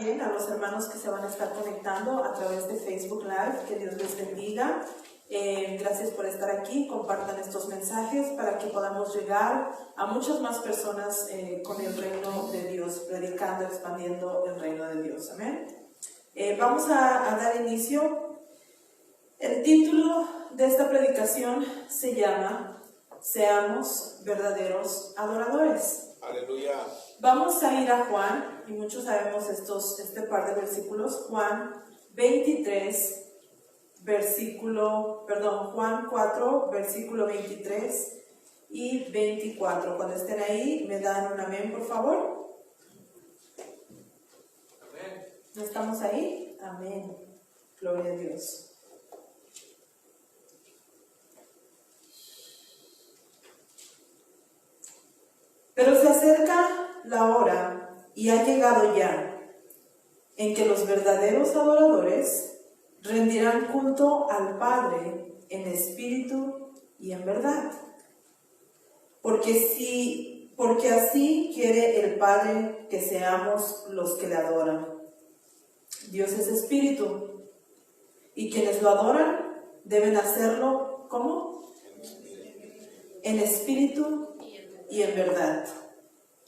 también a los hermanos que se van a estar conectando a través de Facebook Live. Que Dios les bendiga. Gracias por estar aquí. Compartan estos mensajes para que podamos llegar a muchas más personas con el reino de Dios, predicando, expandiendo el reino de Dios. Amén. Vamos a dar inicio. El título de esta predicación se llama Seamos verdaderos adoradores. Aleluya. Vamos a ir a Juan, y muchos sabemos este par de versículos. Juan 23, Juan 4, versículo 23 y 24. Cuando estén ahí, me dan un amén, por favor. Amén. ¿No estamos ahí? Amén. Gloria a Dios. Pero se acerca la hora, y ha llegado ya, en que los verdaderos adoradores rendirán culto al Padre en espíritu y en verdad. Porque así quiere el Padre que seamos los que le adoran. Dios es espíritu, y quienes lo adoran deben hacerlo, ¿cómo? En espíritu y en verdad.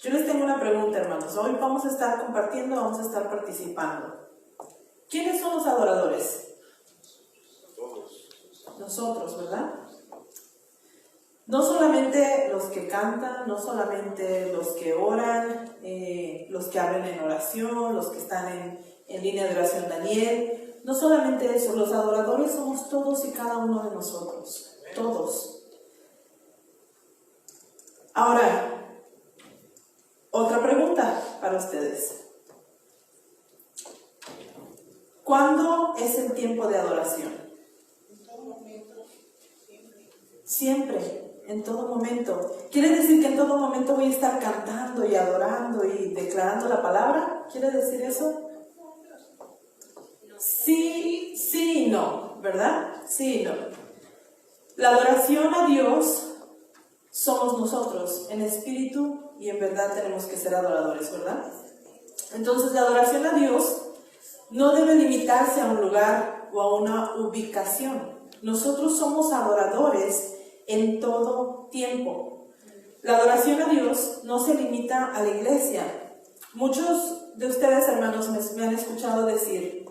Yo les tengo una pregunta, hermanos. Hoy vamos a estar compartiendo, vamos a estar participando. ¿Quiénes son los adoradores? Nosotros, ¿verdad? No solamente los que cantan, no solamente los que oran, los que hablan en oración, los que están en línea de oración Daniel. No solamente eso, los adoradores somos todos y cada uno de nosotros. Todos. Ahora, otra pregunta para ustedes. ¿Cuándo es el tiempo de adoración? En todo momento, Siempre, en todo momento. ¿Quiere decir que en todo momento voy a estar cantando y adorando y declarando la palabra? ¿Quiere decir eso? Sí, sí y no, ¿verdad? Sí y no. La adoración a Dios somos nosotros, en espíritu y en verdad tenemos que ser adoradores, ¿verdad? Entonces la adoración a Dios no debe limitarse a un lugar o a una ubicación. Nosotros somos adoradores en todo tiempo. La adoración a Dios no se limita a la iglesia. Muchos de ustedes, hermanos, me han escuchado decir,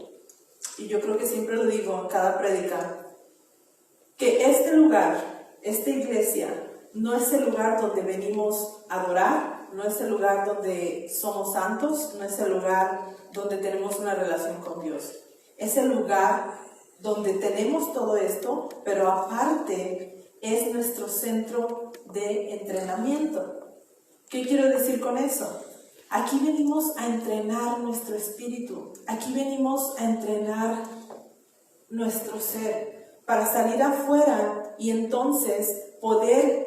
y yo creo que siempre lo digo en cada prédica, que este lugar, esta iglesia, no es el lugar donde venimos a adorar, no es el lugar donde somos santos, no es el lugar donde tenemos una relación con Dios. Es el lugar donde tenemos todo esto, pero aparte es nuestro centro de entrenamiento. ¿Qué quiero decir con eso? Aquí venimos a entrenar nuestro espíritu, aquí venimos a entrenar nuestro ser, para salir afuera y entonces poder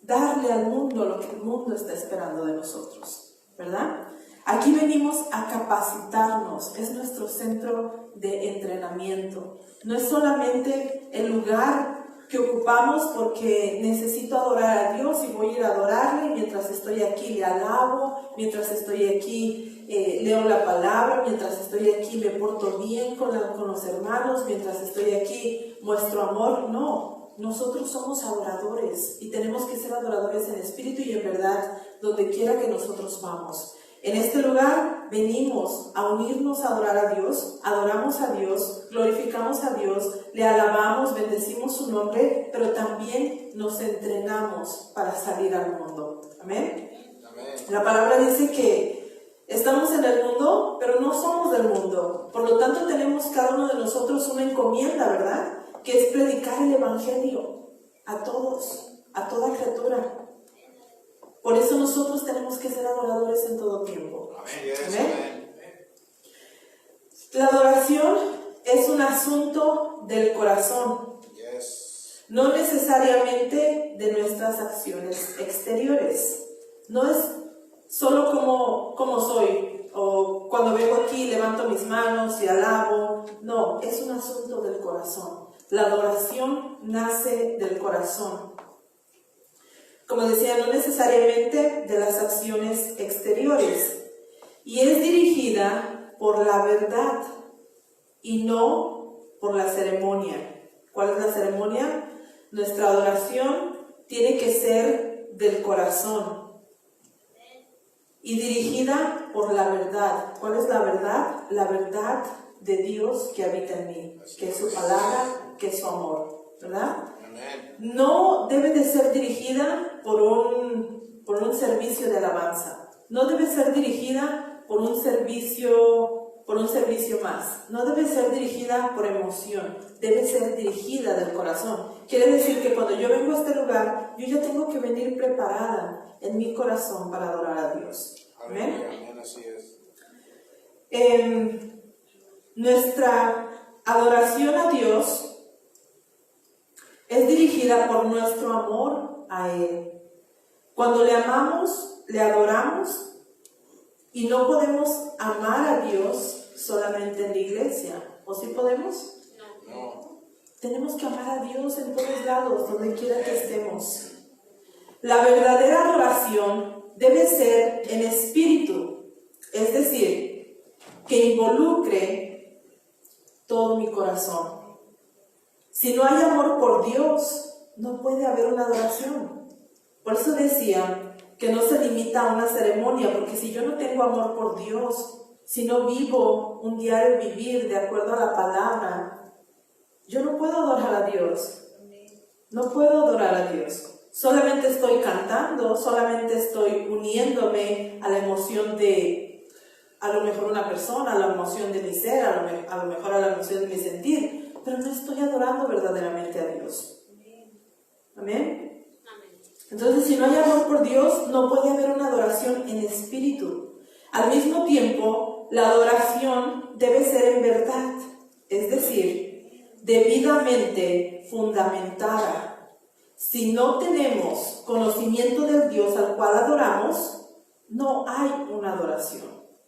darle al mundo lo que el mundo está esperando de nosotros, ¿verdad? Aquí venimos a capacitarnos, es nuestro centro de entrenamiento. No es solamente el lugar que ocupamos porque necesito adorar a Dios y voy a ir a adorarle, mientras estoy aquí le alabo, mientras estoy aquí leo la palabra, mientras estoy aquí me porto bien con los hermanos, mientras estoy aquí muestro amor. No. Nosotros somos adoradores y tenemos que ser adoradores en espíritu y en verdad, donde quiera que nosotros vamos. En este lugar venimos a unirnos a adorar a Dios, adoramos a Dios, glorificamos a Dios, le alabamos, bendecimos su nombre, pero también nos entrenamos para salir al mundo. ¿Amén? Amén. La palabra dice que estamos en el mundo, pero no somos del mundo. Por lo tanto, tenemos cada uno de nosotros una encomienda, ¿verdad? Que es predicar el evangelio a todos, a toda criatura. Por eso nosotros tenemos que ser adoradores en todo tiempo. Amén. La adoración es un asunto del corazón, no necesariamente de nuestras acciones exteriores. No es solo como soy, o cuando vengo aquí levanto mis manos y alabo. No, es un asunto del corazón. La adoración nace del corazón. Como decía, no necesariamente de las acciones exteriores. Y es dirigida por la verdad y no por la ceremonia. ¿Cuál es la ceremonia? Nuestra adoración tiene que ser del corazón y dirigida por la verdad. ¿Cuál es la verdad? La verdad de Dios que habita en mí, que es su palabra, que es su amor, ¿verdad? No debe de ser dirigida por un servicio de alabanza. No debe ser dirigida por un servicio más. No debe ser dirigida por emoción. Debe ser dirigida del corazón. Quiere decir que cuando yo vengo a este lugar, yo ya tengo que venir preparada en mi corazón para adorar a Dios. ¿Amén? Amén, así es. Nuestra adoración a Dios es dirigida por nuestro amor a Él. Cuando le amamos, le adoramos, y no podemos amar a Dios solamente en la iglesia. ¿O sí podemos? No. Tenemos que amar a Dios en todos lados, donde quiera que estemos. La verdadera adoración debe ser en espíritu, es decir, que involucre todo mi corazón. Si no hay amor por Dios, no puede haber una adoración. Por eso decía que no se limita a una ceremonia, porque si yo no tengo amor por Dios, si no vivo un diario vivir de acuerdo a la palabra, yo no puedo adorar a Dios. No puedo adorar a Dios. Solamente estoy cantando, solamente estoy uniéndome a la emoción de, a lo mejor una persona, a la emoción de mi ser, a lo mejor a la emoción de mi sentir, pero no estoy adorando verdaderamente a Dios. ¿Amén? Entonces, si no hay amor por Dios, no puede haber una adoración en espíritu. Al mismo tiempo, la adoración debe ser en verdad, es decir, debidamente fundamentada. Si no tenemos conocimiento del Dios al cual adoramos, no hay una adoración.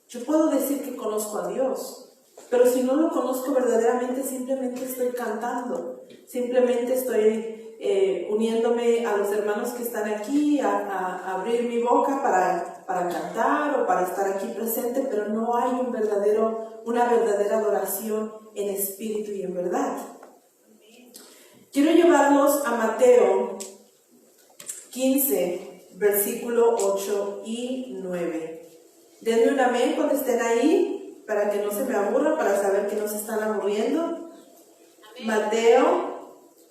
Yo puedo decir que conozco a Dios, pero si no lo conozco verdaderamente, simplemente estoy cantando, simplemente estoy uniéndome a los hermanos que están aquí, a abrir mi boca para cantar o para estar aquí presente, pero no hay una verdadera adoración en espíritu y en verdad. Quiero llevarlos a Mateo 15, versículo 8 y 9. Denme un amén cuando estén ahí, para que no se me aburran, para saber que no se están aburriendo. Amén. Mateo,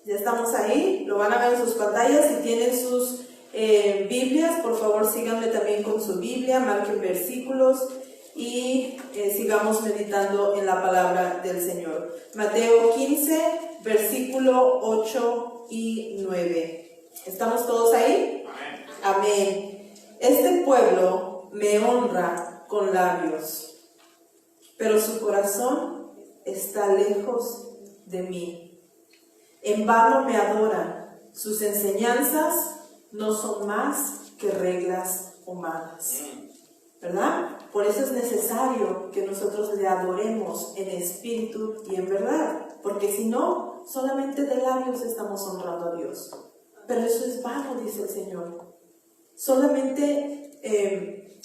ya estamos ahí, lo van a ver en sus pantallas. Si tienen sus Biblias, por favor síganme también con su Biblia, marquen versículos y sigamos meditando en la palabra del Señor. Mateo 15, versículo 8 y 9. ¿Estamos todos ahí? Amén. Amén. Este pueblo me honra con labios, pero su corazón está lejos de mí. En vano me adoran, sus enseñanzas no son más que reglas humanas. ¿Verdad? Por eso es necesario que nosotros le adoremos en espíritu y en verdad, porque si no, solamente de labios estamos honrando a Dios. Pero eso es vano, dice el Señor. Solamente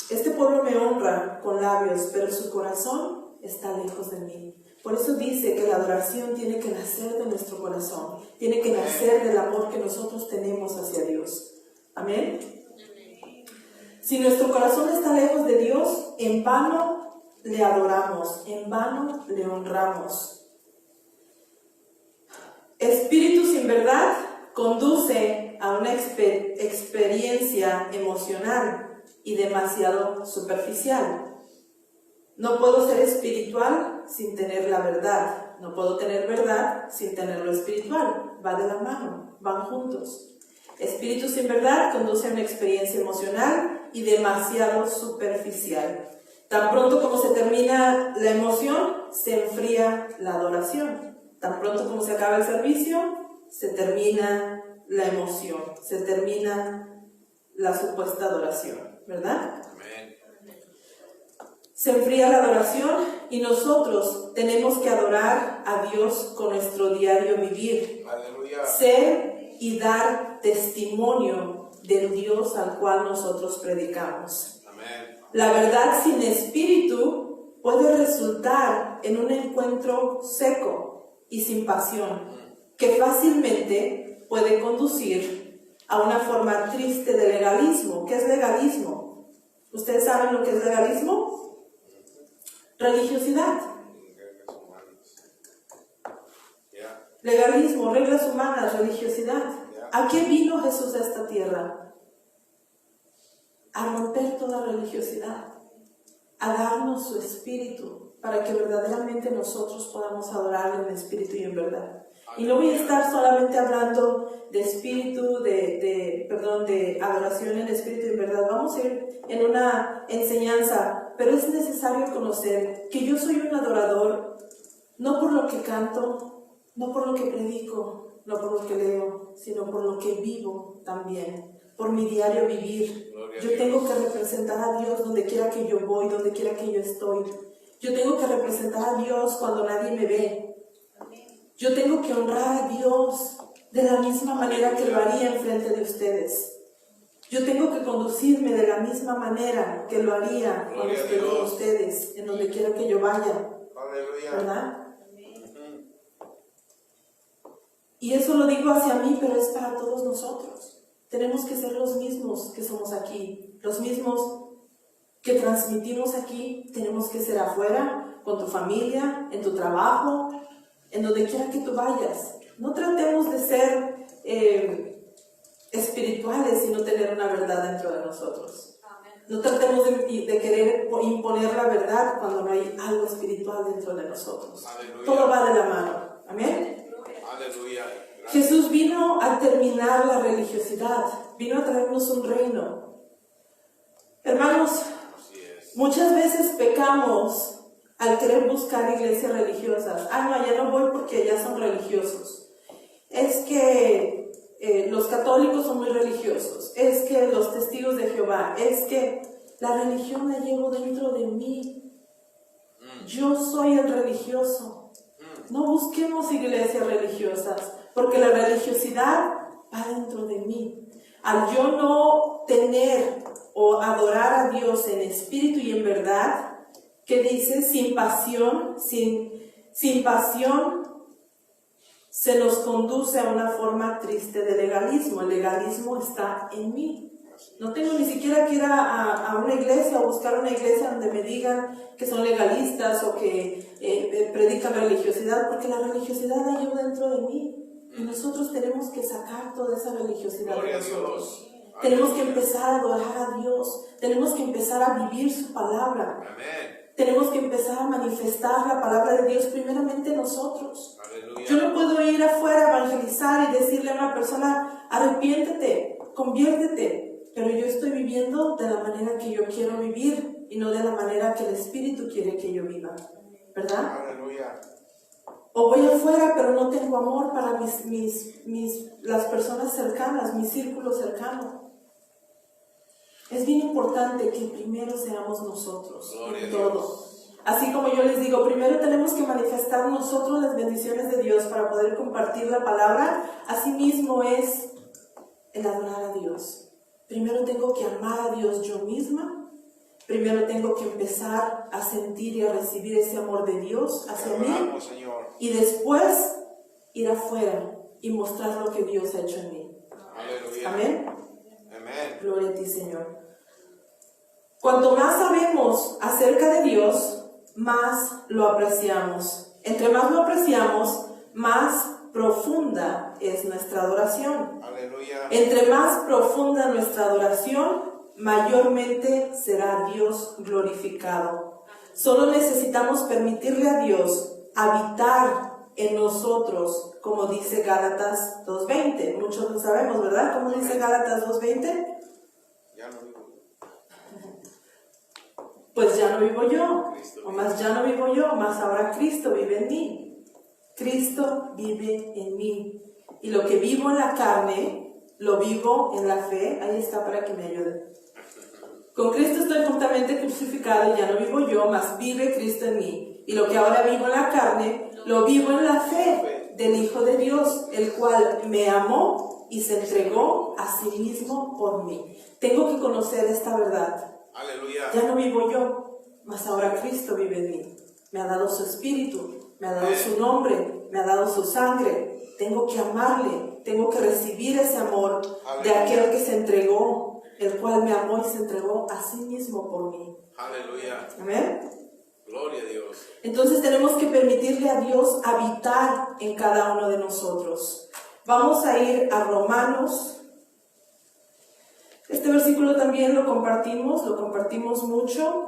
este pueblo me honra con labios, pero su corazón está lejos de mí. Por eso dice que la adoración tiene que nacer de nuestro corazón, tiene que nacer del amor que nosotros tenemos hacia Dios. ¿Amén? Si nuestro corazón está lejos de Dios, en vano le adoramos, en vano le honramos. Espíritu sin verdad conduce a una experiencia emocional y demasiado superficial. No puedo ser espiritual sin tener la verdad. No puedo tener verdad sin tener lo espiritual. Va de la mano, van juntos. Espíritu sin verdad conduce a una experiencia emocional y demasiado superficial. Tan pronto como se termina la emoción, se enfría la adoración. Tan pronto como se acaba el servicio, se termina la emoción, se termina la supuesta adoración, ¿verdad? Amén. Se enfría la adoración y nosotros tenemos que adorar a Dios con nuestro diario vivir. Aleluya. Ser y dar testimonio del Dios al cual nosotros predicamos. Amén. La verdad sin espíritu puede resultar en un encuentro seco y sin pasión, que fácilmente puede conducir a una forma triste de legalismo. ¿Qué es legalismo? ¿Ustedes saben lo que es legalismo? Religiosidad. Legalismo, reglas humanas, religiosidad. ¿A qué vino Jesús a esta tierra? A romper toda religiosidad, a darnos su espíritu, para que verdaderamente nosotros podamos adorarle en espíritu y en verdad. Y no voy a estar solamente hablando de espíritu, de adoración en espíritu y en verdad. Vamos a ir en una enseñanza, pero es necesario conocer que yo soy un adorador, no por lo que canto, no por lo que predico, no por lo que leo, sino por lo que vivo también, por mi diario vivir. Yo tengo que representar a Dios donde quiera que yo voy, donde quiera que yo estoy. Yo tengo que representar a Dios cuando nadie me ve. Yo tengo que honrar a Dios de la misma manera que lo haría enfrente de ustedes. Yo tengo que conducirme de la misma manera que lo haría cuando estoy con ustedes, en donde quiera que yo vaya. ¿Verdad? Y eso lo digo hacia mí, pero es para todos nosotros. Tenemos que ser los mismos que somos aquí, los mismos que transmitimos aquí. Tenemos que ser afuera, con tu familia, en tu trabajo, en donde quiera que tú vayas. No tratemos de ser espirituales y no tener una verdad dentro de nosotros. No tratemos de querer imponer la verdad cuando no hay algo espiritual dentro de nosotros. Aleluya. Todo va de la mano. Amén. Aleluya. Jesús vino a terminar la religiosidad, vino a traernos un reino. Hermanos, muchas veces pecamos al querer buscar iglesias religiosas. No, allá no voy porque allá son religiosos. Es que los católicos son muy religiosos. Es que los testigos de Jehová. Es que la religión la llevo dentro de mí. Yo soy el religioso. No busquemos iglesias religiosas, porque la religiosidad va dentro de mí. Al yo no tener o adorar a Dios en espíritu y en verdad, que dice sin pasión, sin pasión, se nos conduce a una forma triste de legalismo. El legalismo está en mí. No tengo ni siquiera que ir a una iglesia o buscar una iglesia donde me digan que son legalistas o que predican religiosidad, porque la religiosidad la llevo dentro de mí. Y nosotros tenemos que sacar toda esa religiosidad de nosotros. Tenemos que empezar a adorar a Dios. Tenemos que empezar a vivir su palabra. Amén. Tenemos que empezar a manifestar la palabra de Dios primeramente nosotros. Aleluya. Yo no puedo ir afuera a evangelizar y decirle a una persona, arrepiéntete, conviértete. Pero yo estoy viviendo de la manera que yo quiero vivir y no de la manera que el Espíritu quiere que yo viva, ¿verdad? Aleluya. O voy afuera pero no tengo amor para las personas cercanas, mi círculo cercano. Es bien importante que primero seamos nosotros en todo. Así como yo les digo, primero tenemos que manifestar nosotros las bendiciones de Dios para poder compartir la palabra. Asimismo es el adorar a Dios. Primero tengo que amar a Dios yo misma. Primero tengo que empezar a sentir y a recibir ese amor de Dios hacia mí. Y después ir afuera y mostrar lo que Dios ha hecho en mí. Aleluya. Amén. Amén. Gloria a ti, Señor. Cuanto más sabemos acerca de Dios, más lo apreciamos. Entre más lo apreciamos, más profunda es nuestra adoración. Aleluya. Entre más profunda nuestra adoración, mayormente será Dios glorificado. Solo necesitamos permitirle a Dios habitar en nosotros, como dice Gálatas 2:20. Muchos lo sabemos, ¿verdad? ¿Cómo dice Gálatas 2:20? Ya no vivo. Pues ya no vivo yo, o más ya no vivo yo, más ahora Cristo vive en mí. Cristo vive en mí. Y lo que vivo en la carne, lo vivo en la fe. Ahí está para que me ayude. Con Cristo estoy juntamente crucificado y ya no vivo yo, mas vive Cristo en mí. Y lo que ahora vivo en la carne, lo vivo en la fe del Hijo de Dios, el cual me amó y se entregó a sí mismo por mí. Tengo que conocer esta verdad. Aleluya. Ya no vivo yo, mas ahora Cristo vive en mí. Me ha dado su espíritu, me ha dado su nombre, me ha dado su sangre. Tengo que amarle, tengo que recibir ese amor de aquel que se entregó, el cual me amó y se entregó a sí mismo por mí. Aleluya. Amén. Gloria a Dios. Entonces tenemos que permitirle a Dios habitar en cada uno de nosotros. Vamos a ir a Romanos. Este versículo también lo compartimos mucho.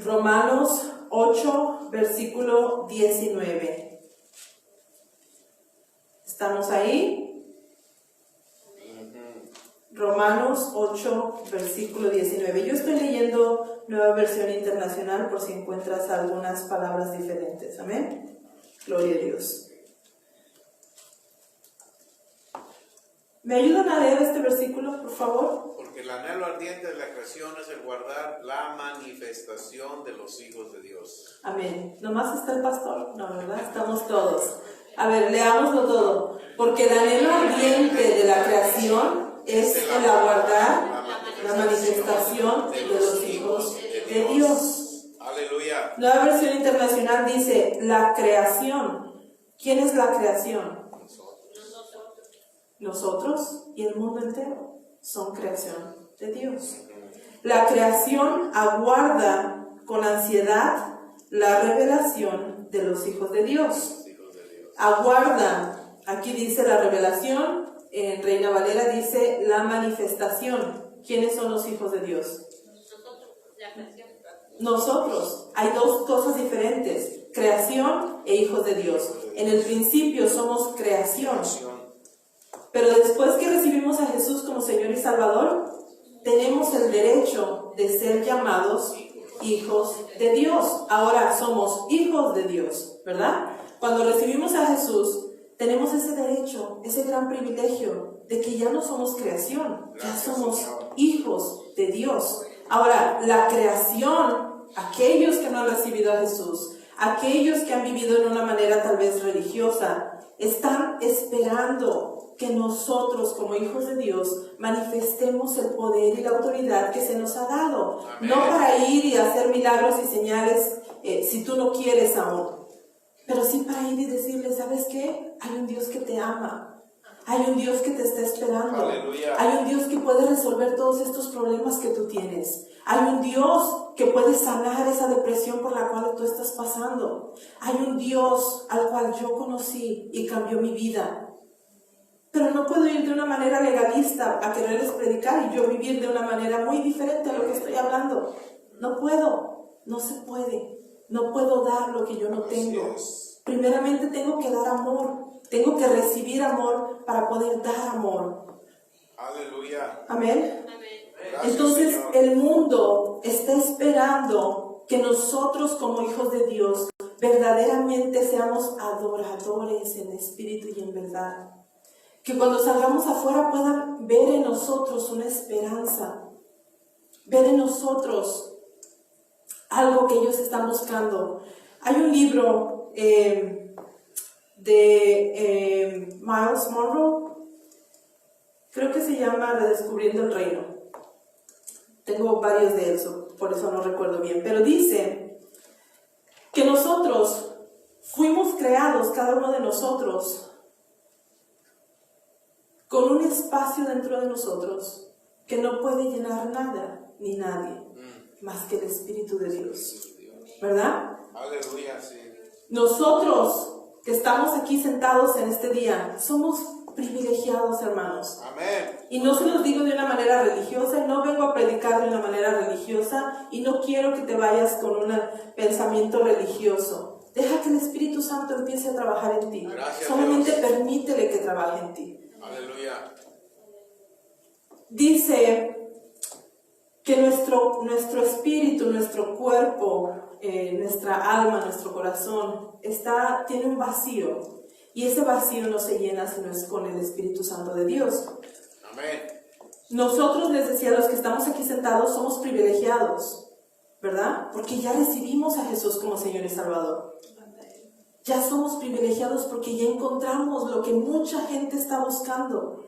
Romanos 8, versículo 19. ¿Estamos ahí? Romanos 8, versículo 19. Yo estoy leyendo Nueva Versión Internacional por si encuentras algunas palabras diferentes. Amén. Gloria a Dios. ¿Me ayudan a leer este versículo, por favor? Porque el anhelo ardiente de la creación es el guardar la manifestación de los hijos de Dios. Amén. ¿Nomás está el pastor? No, ¿verdad? Estamos todos. A ver, leámoslo todo. Porque el anhelo ardiente de la creación es el aguardar la manifestación de los hijos de Dios. Aleluya. Nueva Versión Internacional dice, la creación. ¿Quién es la creación? Nosotros y el mundo entero son creación de Dios. La creación aguarda con ansiedad la revelación de los hijos de Dios. Aguarda, aquí dice la revelación, en Reina Valera dice la manifestación. ¿Quiénes son los hijos de Dios? Nosotros. Hay dos cosas diferentes, creación e hijos de Dios. En el principio somos creación. Pero después que recibimos a Jesús como Señor y Salvador, tenemos el derecho de ser llamados hijos de Dios. Ahora somos hijos de Dios, ¿verdad? Cuando recibimos a Jesús, tenemos ese derecho, ese gran privilegio de que ya no somos creación, ya somos hijos de Dios. Ahora, la creación, aquellos que no han recibido a Jesús, aquellos que han vivido en una manera tal vez religiosa, están esperando que nosotros como hijos de Dios manifestemos el poder y la autoridad que se nos ha dado. Amén. No para ir y hacer milagros y señales si tú no quieres aún, pero sí para ir y decirle, ¿sabes qué? Hay un Dios que te ama, hay un Dios que te está esperando. Aleluya. Hay un Dios que puede resolver todos estos problemas que tú tienes. Hay un Dios que puede sanar esa depresión por la cual tú estás pasando. Hay un Dios al cual yo conocí y cambió mi vida. Pero no puedo ir de una manera legalista a quererles predicar y yo vivir de una manera muy diferente a lo que estoy hablando. No puedo, no se puede. No puedo dar lo que yo no tengo. Primeramente tengo que dar amor. Tengo que recibir amor para poder dar amor. Aleluya. Amén. Gracias, entonces Señor. El mundo está esperando que nosotros como hijos de Dios verdaderamente seamos adoradores en espíritu y en verdad. Que cuando salgamos afuera puedan ver en nosotros una esperanza, ver en nosotros algo que ellos están buscando. Hay un libro de Miles Monroe, creo que se llama Redescubriendo el Reino. Tengo varios de esos, por eso no recuerdo bien, pero dice que nosotros fuimos creados, cada uno de nosotros, con un espacio dentro de nosotros que no puede llenar nada ni nadie más que el Espíritu de Dios, ¿verdad? Aleluya, sí. Nosotros que estamos aquí sentados en este día somos privilegiados, hermanos. Amén. Y no se los digo de una manera religiosa, y no vengo a predicar de una manera religiosa, y no quiero que te vayas con un pensamiento religioso. Deja que el Espíritu Santo empiece a trabajar en ti. Gracias, solamente Dios. Permítele que trabaje en ti. Aleluya. Dice que nuestro espíritu, nuestro cuerpo, nuestra alma, nuestro corazón tiene un vacío, y ese vacío no se llena si no es con el Espíritu Santo de Dios. Amén. Nosotros, les decía, los que estamos aquí sentados somos privilegiados, ¿verdad? Porque ya recibimos a Jesús como Señor y Salvador. Ya somos privilegiados porque ya encontramos lo que mucha gente está buscando.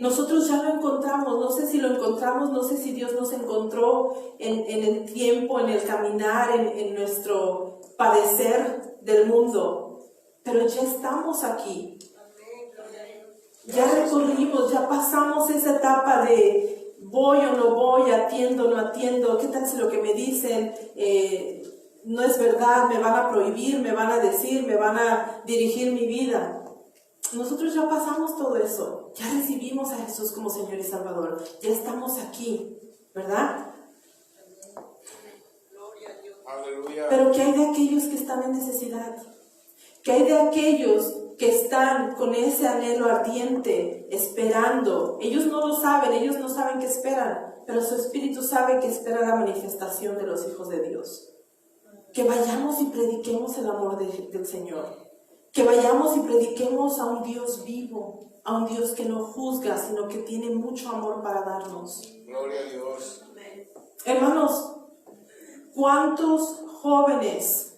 Nosotros ya lo encontramos, no sé si lo encontramos, no sé si Dios nos encontró en el tiempo, en el caminar, en nuestro padecer del mundo, pero ya estamos aquí. Ya recorrimos, ya pasamos esa etapa de voy o no voy, atiendo o no atiendo, qué tal si lo que me dicen no es verdad, me van a prohibir, me van a decir, me van a dirigir mi vida. Nosotros ya pasamos todo eso, ya recibimos a Jesús como Señor y Salvador, ya estamos aquí, ¿verdad? Aleluya. Pero ¿qué hay de aquellos que están en necesidad? ¿Qué hay de aquellos que están con ese anhelo ardiente, esperando? Ellos no lo saben, ellos no saben qué esperan, pero su espíritu sabe que espera la manifestación de los hijos de Dios. Que vayamos y prediquemos el amor del Señor. Que vayamos y prediquemos a un Dios vivo, a un Dios que no juzga, sino que tiene mucho amor para darnos. Gloria a Dios. Hermanos, ¿cuántos jóvenes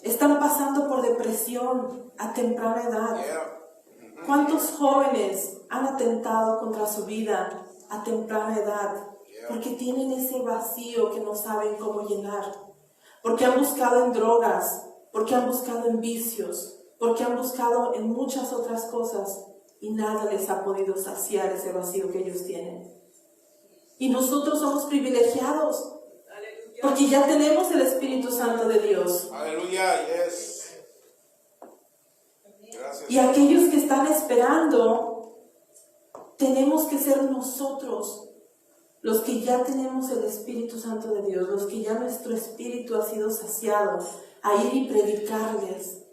están pasando por depresión a temprana edad? Yeah. ¿Cuántos jóvenes han atentado contra su vida a temprana edad? Porque tienen ese vacío que no saben cómo llenar. Porque han buscado en drogas, porque han buscado en vicios, porque han buscado en muchas otras cosas y nada les ha podido saciar ese vacío que ellos tienen. Y nosotros somos privilegiados porque ya tenemos el Espíritu Santo de Dios. Aleluya, yes. Gracias. Y aquellos que están esperando, tenemos que ser nosotros los que ya tenemos el Espíritu Santo de Dios, los que ya nuestro espíritu ha sido saciado, a ir y predicarles,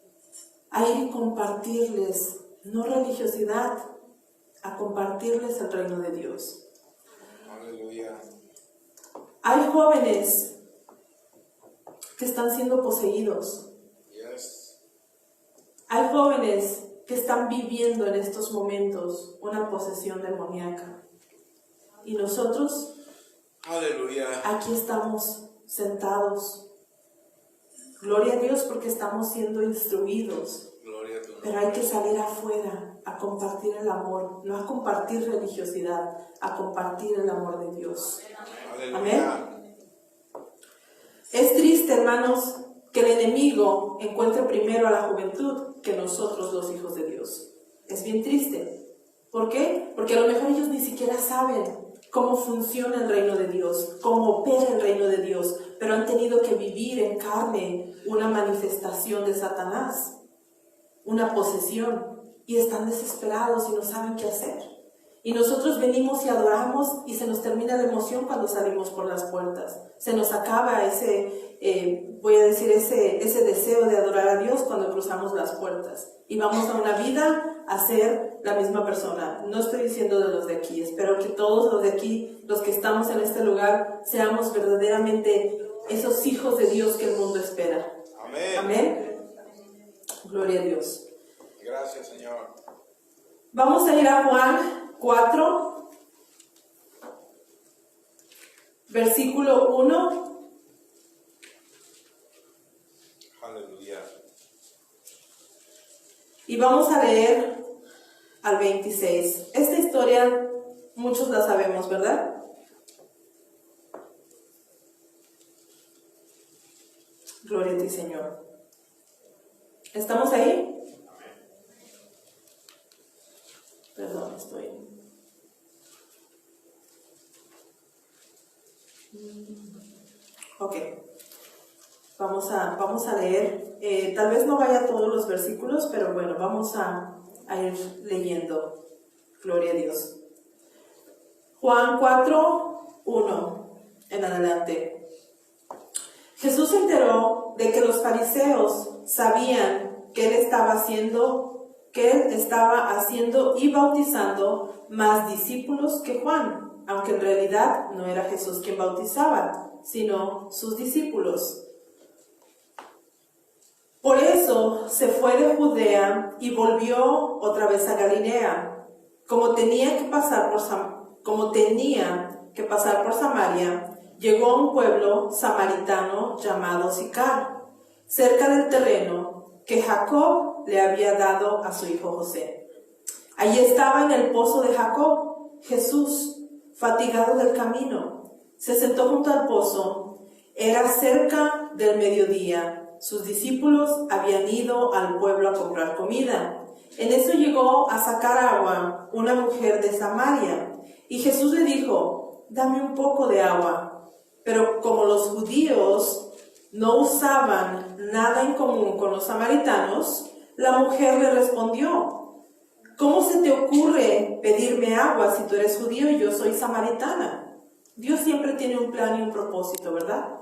a ir y compartirles, no religiosidad, a compartirles el reino de Dios. Aleluya. Hay jóvenes que están siendo poseídos. Yes. Hay jóvenes que están viviendo en estos momentos una posesión demoníaca. Y nosotros, Aleluya. aquí estamos sentados. Gloria a Dios porque estamos siendo instruidos. Gloria a tu Pero nombre. hay que salir afuera a compartir el amor, no a compartir religiosidad, a compartir el amor de Dios. Aleluya. Es triste, hermanos, que el enemigo encuentre primero a la juventud que nosotros los hijos de Dios. Es bien triste. ¿Por qué? Porque a lo mejor ellos ni siquiera saben cómo funciona el reino de Dios, cómo opera el reino de Dios, pero han tenido que vivir en carne una manifestación de Satanás, una posesión, y están desesperados y no saben qué hacer. Y nosotros venimos y adoramos y se nos termina la emoción cuando salimos por las puertas. Se nos acaba ese deseo de adorar a Dios cuando cruzamos las puertas. Y vamos a una vida a ser la misma persona. No estoy diciendo de los de aquí. Espero que todos los de aquí, los que estamos en este lugar, seamos verdaderamente esos hijos de Dios que el mundo espera. Amén. Amén. Gloria a Dios. Gracias, Señor. Vamos a ir a Juan 4, versículo 1. Aleluya. Y vamos a leer al 26. Esta historia muchos la sabemos, ¿verdad? Gloria a ti, Señor. ¿Estamos ahí? Perdón, estoy... Ok. Vamos a leer. Tal vez no vaya a todos los versículos, pero bueno, vamos a ir leyendo. Gloria a Dios. Juan 4, 1 en adelante. Jesús se enteró de que los fariseos sabían que él estaba haciendo y bautizando más discípulos que Juan, aunque en realidad no era Jesús quien bautizaba, sino sus discípulos. Por eso se fue de Judea y volvió otra vez a Galilea. Como tenía que pasar por Samaria, llegó a un pueblo samaritano llamado Sicar, cerca del terreno que Jacob le había dado a su hijo José. Allí estaba en el pozo de Jacob, Jesús, fatigado del camino. Se sentó junto al pozo. Era cerca del mediodía. Sus discípulos habían ido al pueblo a comprar comida. En eso llegó a sacar agua una mujer de Samaria. Y Jesús le dijo: dame un poco de agua. Pero como los judíos no usaban nada en común con los samaritanos, la mujer le respondió: ¿cómo se te ocurre pedirme agua si tú eres judío y yo soy samaritana? Dios siempre tiene un plan y un propósito, ¿verdad?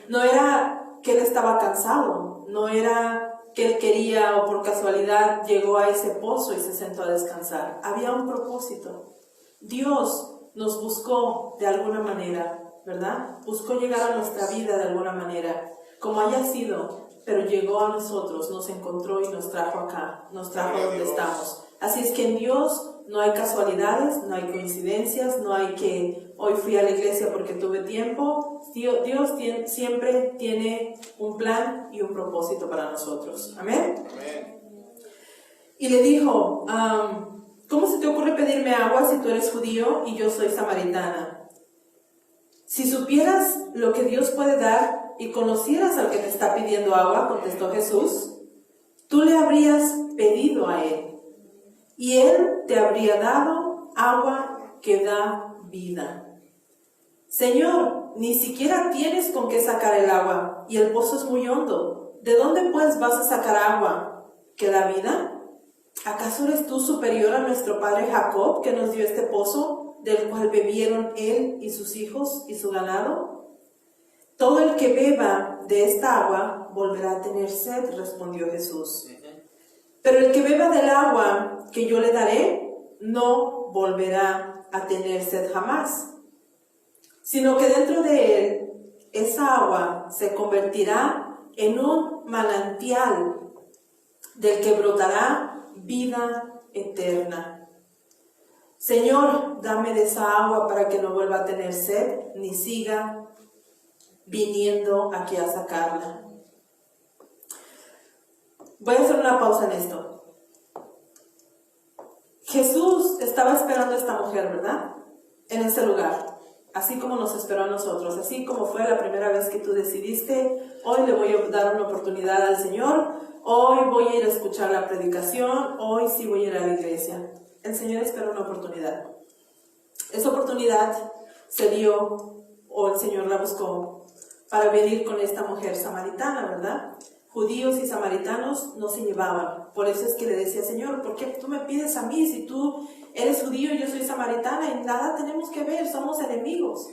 No era que él estaba cansado, no era que él quería o por casualidad llegó a ese pozo y se sentó a descansar. Había un propósito. Dios nos buscó de alguna manera, ¿verdad? Buscó llegar a nuestra vida de alguna manera, como haya sido, pero llegó a nosotros, nos encontró y nos trajo acá, nos trajo donde estamos. Así es que en Dios no hay casualidades, no hay coincidencias, no hay que hoy fui a la iglesia porque tuve tiempo. Dios siempre tiene un plan y un propósito para nosotros. Amén. Y le dijo: ¿cómo se te ocurre pedirme agua si tú eres judío y yo soy samaritana? Si supieras lo que Dios puede dar y conocieras al que te está pidiendo agua, contestó Jesús, tú le habrías pedido a él y él te habría dado agua que da vida. Señor, ni siquiera tienes con qué sacar el agua y el pozo es muy hondo. ¿De dónde pues vas a sacar agua que da vida? ¿Acaso eres tú superior a nuestro padre Jacob, que nos dio este pozo, del cual bebieron él y sus hijos y su ganado? Todo el que beba de esta agua volverá a tener sed, respondió Jesús. Pero el que beba del agua que yo le daré, no volverá a tener sed jamás, sino que dentro de él esa agua se convertirá en un manantial del que brotará vida eterna. Señor, dame de esa agua para que no vuelva a tener sed, ni siga viniendo aquí a sacarla. Voy a hacer una pausa en esto. Jesús estaba esperando a esta mujer, ¿verdad? En ese lugar, así como nos esperó a nosotros, así como fue la primera vez que tú decidiste: hoy le voy a dar una oportunidad al Señor, hoy voy a ir a escuchar la predicación, hoy sí voy a ir a la iglesia. El Señor esperó una oportunidad. Esa oportunidad se dio, o el Señor la buscó, para venir con esta mujer samaritana, ¿verdad? Judíos y samaritanos no se llevaban. Por eso es que le decía: Señor, ¿por qué tú me pides a mí si tú eres judío y yo soy samaritana y nada tenemos que ver, somos enemigos?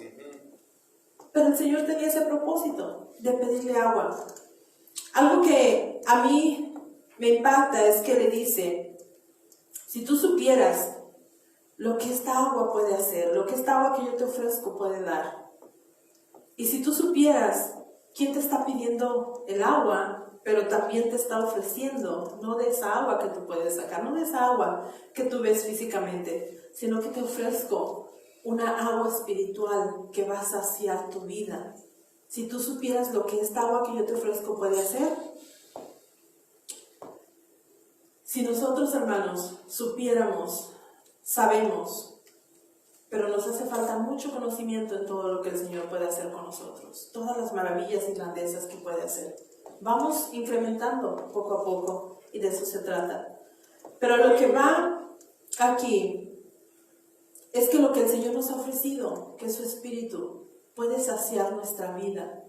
Pero el Señor tenía ese propósito de pedirle agua. Algo que a mí me impacta es que le dice: si tú supieras lo que esta agua puede hacer, lo que esta agua que yo te ofrezco puede dar, y si tú supieras quién te está pidiendo el agua, pero también te está ofreciendo, no de esa agua que tú puedes sacar, no de esa agua que tú ves físicamente, sino que te ofrezco una agua espiritual que va a saciar tu vida. Si tú supieras lo que esta agua que yo te ofrezco puede hacer. Si nosotros, hermanos, supiéramos, sabemos, pero nos hace falta mucho conocimiento en todo lo que el Señor puede hacer con nosotros, todas las maravillas y grandezas que puede hacer. Vamos incrementando poco a poco y de eso se trata. Pero lo que va aquí es que lo que el Señor nos ha ofrecido, que es su Espíritu, puede saciar nuestra vida.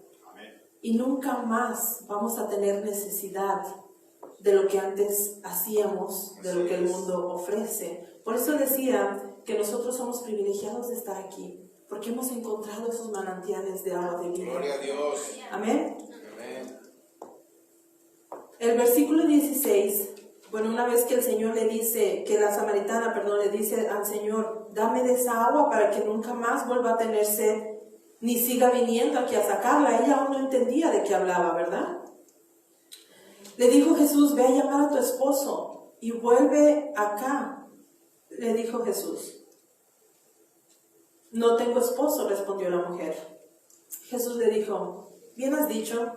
Y nunca más vamos a tener necesidad de lo que antes hacíamos, de lo que el mundo ofrece. Por eso decía que nosotros somos privilegiados de estar aquí, porque hemos encontrado esos manantiales de agua de vida. Gloria a Dios. Amén. Amén. El versículo 16, bueno, una vez que el Señor le dice, que la samaritana, le dice al Señor: dame de esa agua para que nunca más vuelva a tener sed, ni siga viniendo aquí a sacarla. Ella aún no entendía de qué hablaba, ¿verdad? Le dijo Jesús: ve a llamar a tu esposo y vuelve acá. Le dijo Jesús. No tengo esposo, respondió la mujer. Jesús le dijo: bien has dicho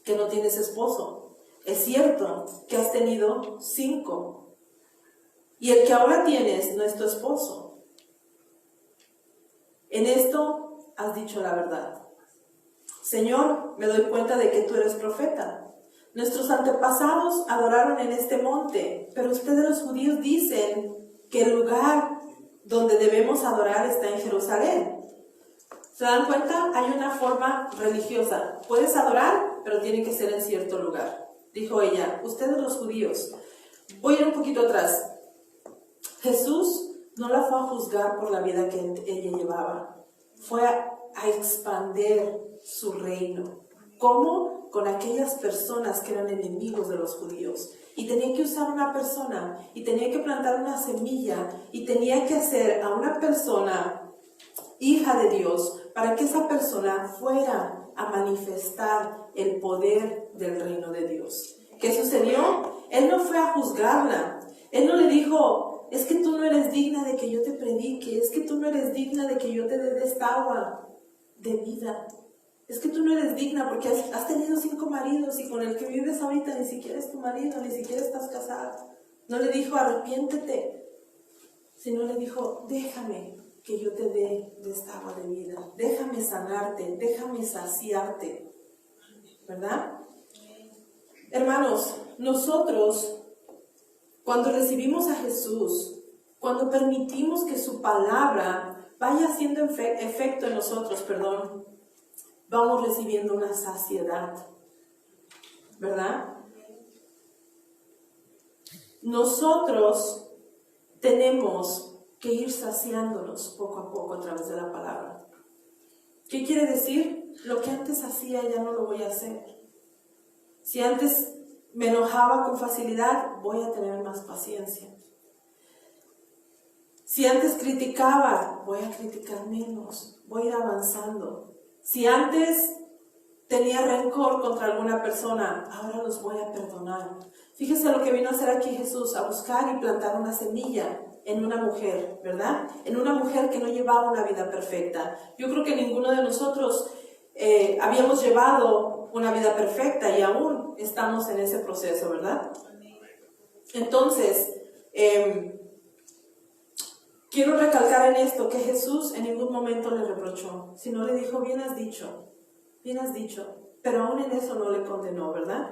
que no tienes esposo. Es cierto que has tenido 5, y el que ahora tienes no es tu esposo. En esto has dicho la verdad. Señor, me doy cuenta de que tú eres profeta. Nuestros antepasados adoraron en este monte, pero ustedes los judíos dicen que el lugar donde debemos adorar está en Jerusalén. ¿Se dan cuenta? Hay una forma religiosa. Puedes adorar, pero tiene que ser en cierto lugar. Dijo ella, ustedes los judíos. Voy a ir un poquito atrás. Jesús no la fue a juzgar por la vida que ella llevaba. Fue a expandir su reino. ¿Cómo? Con aquellas personas que eran enemigos de los judíos. Y tenía que usar una persona, y tenía que plantar una semilla, y tenía que hacer a una persona hija de Dios, para que esa persona fuera a manifestar el poder del reino de Dios. ¿Qué sucedió? Él no fue a juzgarla. Él no le dijo, es que tú no eres digna de que yo te predique, es que tú no eres digna de que yo te dé esta agua de vida. Es que tú no eres digna porque has tenido 5 maridos y con el que vives ahorita ni siquiera es tu marido, ni siquiera estás casada. No le dijo, arrepiéntete, sino le dijo, déjame que yo te dé de esta agua de vida. Déjame sanarte, déjame saciarte. ¿Verdad? Hermanos, nosotros, cuando recibimos a Jesús, cuando permitimos que su palabra vaya haciendo efecto en nosotros, vamos recibiendo una saciedad, ¿verdad? Nosotros tenemos que ir saciándonos poco a poco a través de la palabra. ¿Qué quiere decir? Lo que antes hacía ya no lo voy a hacer. Si antes me enojaba con facilidad, voy a tener más paciencia. Si antes criticaba, voy a criticar menos, voy a ir avanzando. Si antes tenía rencor contra alguna persona, ahora los voy a perdonar. Fíjese lo que vino a hacer aquí Jesús, a buscar y plantar una semilla en una mujer, ¿verdad? En una mujer que no llevaba una vida perfecta. Yo creo que ninguno de nosotros habíamos llevado una vida perfecta y aún estamos en ese proceso, ¿verdad? Entonces, quiero recalcar en esto que Jesús en ningún momento le reprochó, sino le dijo, bien has dicho, pero aún en eso no le condenó, ¿verdad?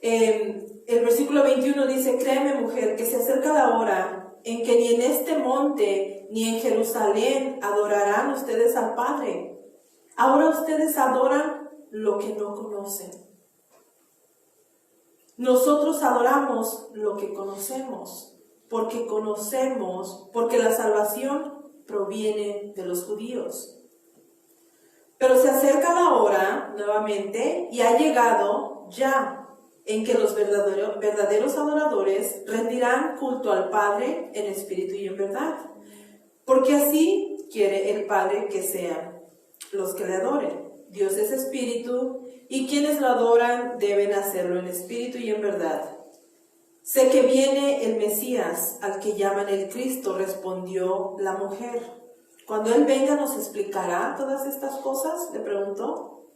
El versículo 21 dice, créeme mujer, que se acerca la hora en que ni en este monte ni en Jerusalén adorarán ustedes al Padre. Ahora ustedes adoran lo que no conocen. Nosotros adoramos lo que conocemos, porque la salvación proviene de los judíos. Pero se acerca la hora, nuevamente, y ha llegado ya, en que los verdaderos adoradores rendirán culto al Padre en espíritu y en verdad. Porque así quiere el Padre que sean los que le adoren. Dios es espíritu, y quienes lo adoran deben hacerlo en espíritu y en verdad. Sé que viene el Mesías, al que llaman el Cristo, respondió la mujer. Cuando Él venga, ¿nos explicará todas estas cosas?, le preguntó.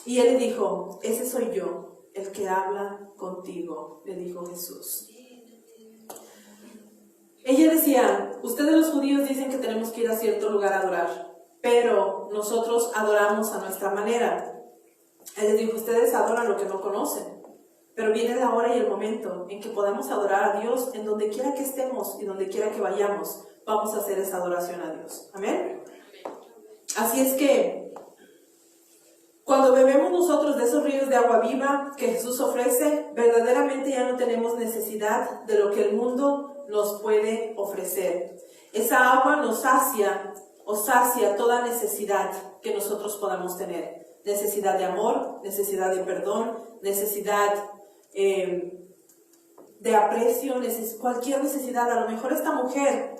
Y él le dijo, ese soy yo, el que habla contigo, le dijo Jesús. Ella decía, ustedes los judíos dicen que tenemos que ir a cierto lugar a adorar, pero nosotros adoramos a nuestra manera. Él les dijo, ustedes adoran lo que no conocen, pero viene la hora y el momento en que podamos adorar a Dios en donde quiera que estemos y donde quiera que vayamos, vamos a hacer esa adoración a Dios. ¿Amén? Así es que cuando bebemos nosotros de esos ríos de agua viva que Jesús ofrece, verdaderamente ya no tenemos necesidad de lo que el mundo nos puede ofrecer. Esa agua nos sacia toda necesidad que nosotros podamos tener. Necesidad de amor, necesidad de perdón, necesidad de aprecio, cualquier necesidad. A lo mejor esta mujer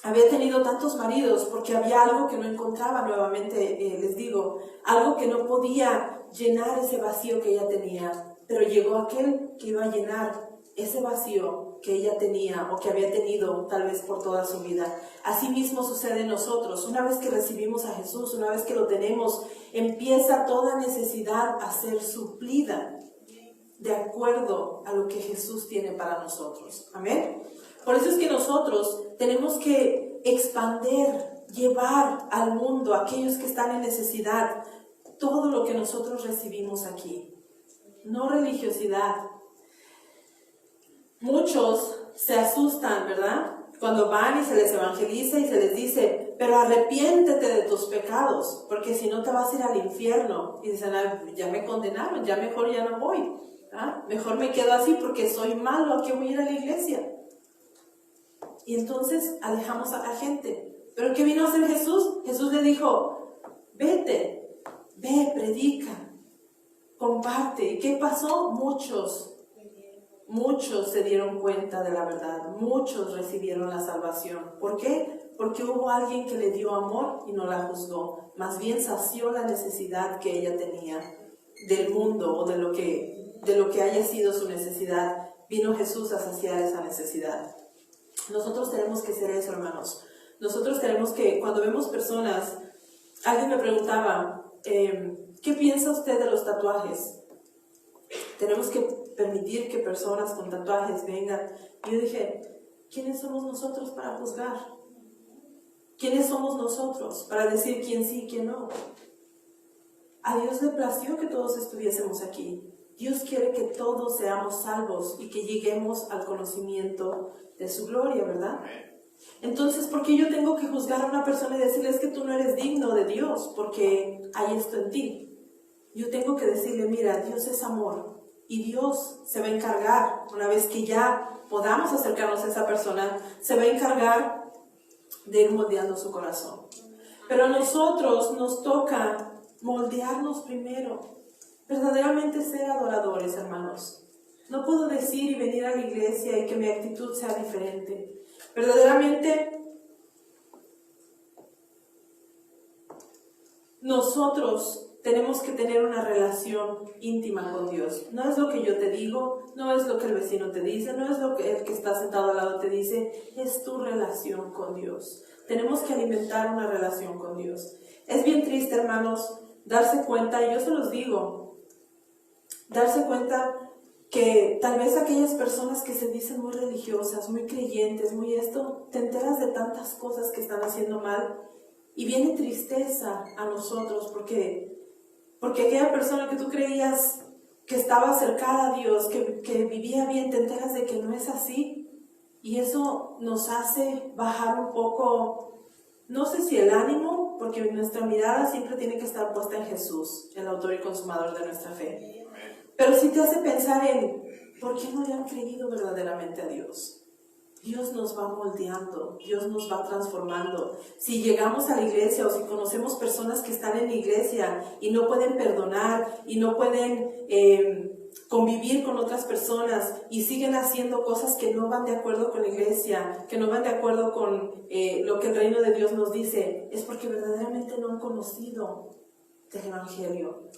había tenido tantos maridos porque había algo que no encontraba, nuevamente les digo, algo que no podía llenar ese vacío que ella tenía, pero llegó aquel que iba a llenar ese vacío que ella tenía o que había tenido tal vez por toda su vida. Así mismo sucede en nosotros. Una vez que recibimos a Jesús, una vez que lo tenemos, empieza toda necesidad a ser suplida. de acuerdo a lo que Jesús tiene para nosotros. Amén. Por eso es que nosotros tenemos que expander, llevar al mundo a aquellos que están en necesidad todo lo que nosotros recibimos aquí. No religiosidad. Muchos se asustan, ¿verdad? Cuando van y se les evangeliza y se les dice, pero arrepiéntete de tus pecados, porque si no te vas a ir al infierno. Y dicen, ya me condenaron, ya mejor ya no voy. ¿Ah? Mejor me quedo así porque soy malo, ¿a qué voy a ir a la iglesia? Y entonces alejamos a la gente. ¿Pero qué vino a hacer Jesús? Jesús le dijo, vete, ve, predica, comparte. ¿Y qué pasó? Muchos se dieron cuenta de la verdad, muchos recibieron la salvación. ¿Por qué? Porque hubo alguien que le dio amor y no la juzgó, más bien sació la necesidad que ella tenía del mundo o de lo que haya sido su necesidad. Vino Jesús a saciar esa necesidad. Nosotros tenemos que ser eso, hermanos. Nosotros tenemos que, cuando vemos personas, alguien me preguntaba, ¿qué piensa usted de los tatuajes? Tenemos que permitir que personas con tatuajes vengan. Y yo dije, ¿quiénes somos nosotros para juzgar? ¿Quiénes somos nosotros para decir quién sí y quién no? A Dios le plació que todos estuviésemos aquí. Dios quiere que todos seamos salvos y que lleguemos al conocimiento de su gloria, ¿verdad? Entonces, ¿por qué yo tengo que juzgar a una persona y decirle es que tú no eres digno de Dios porque hay esto en ti? Yo tengo que decirle, mira, Dios es amor. Y Dios se va a encargar, una vez que ya podamos acercarnos a esa persona, se va a encargar de ir moldeando su corazón. Pero a nosotros nos toca moldearnos primero, verdaderamente ser adoradores, hermanos. No puedo decir y venir a la iglesia y que mi actitud sea diferente. Verdaderamente, nosotros tenemos que tener una relación íntima con Dios. No es lo que yo te digo, no es lo que el vecino te dice, no es lo que el que está sentado al lado te dice, es tu relación con Dios. Tenemos que alimentar una relación con Dios. Es bien triste, hermanos, darse cuenta, y yo se los digo, darse cuenta que tal vez aquellas personas que se dicen muy religiosas, muy creyentes, muy esto, te enteras de tantas cosas que están haciendo mal y viene tristeza a nosotros porque aquella persona que tú creías que estaba acercada a Dios, que vivía bien, te enteras de que no es así. Y eso nos hace bajar un poco, no sé si el ánimo, porque nuestra mirada siempre tiene que estar puesta en Jesús, el autor y consumador de nuestra fe. Pero sí te hace pensar en, ¿por qué no le han creído verdaderamente a Dios? Dios nos va moldeando, Dios nos va transformando. Si llegamos a la iglesia o si conocemos personas que están en la iglesia y no pueden perdonar y no pueden convivir con otras personas y siguen haciendo cosas que no van de acuerdo con la iglesia, que no van de acuerdo con lo que el reino de Dios nos dice, es porque verdaderamente no han conocido el evangelio.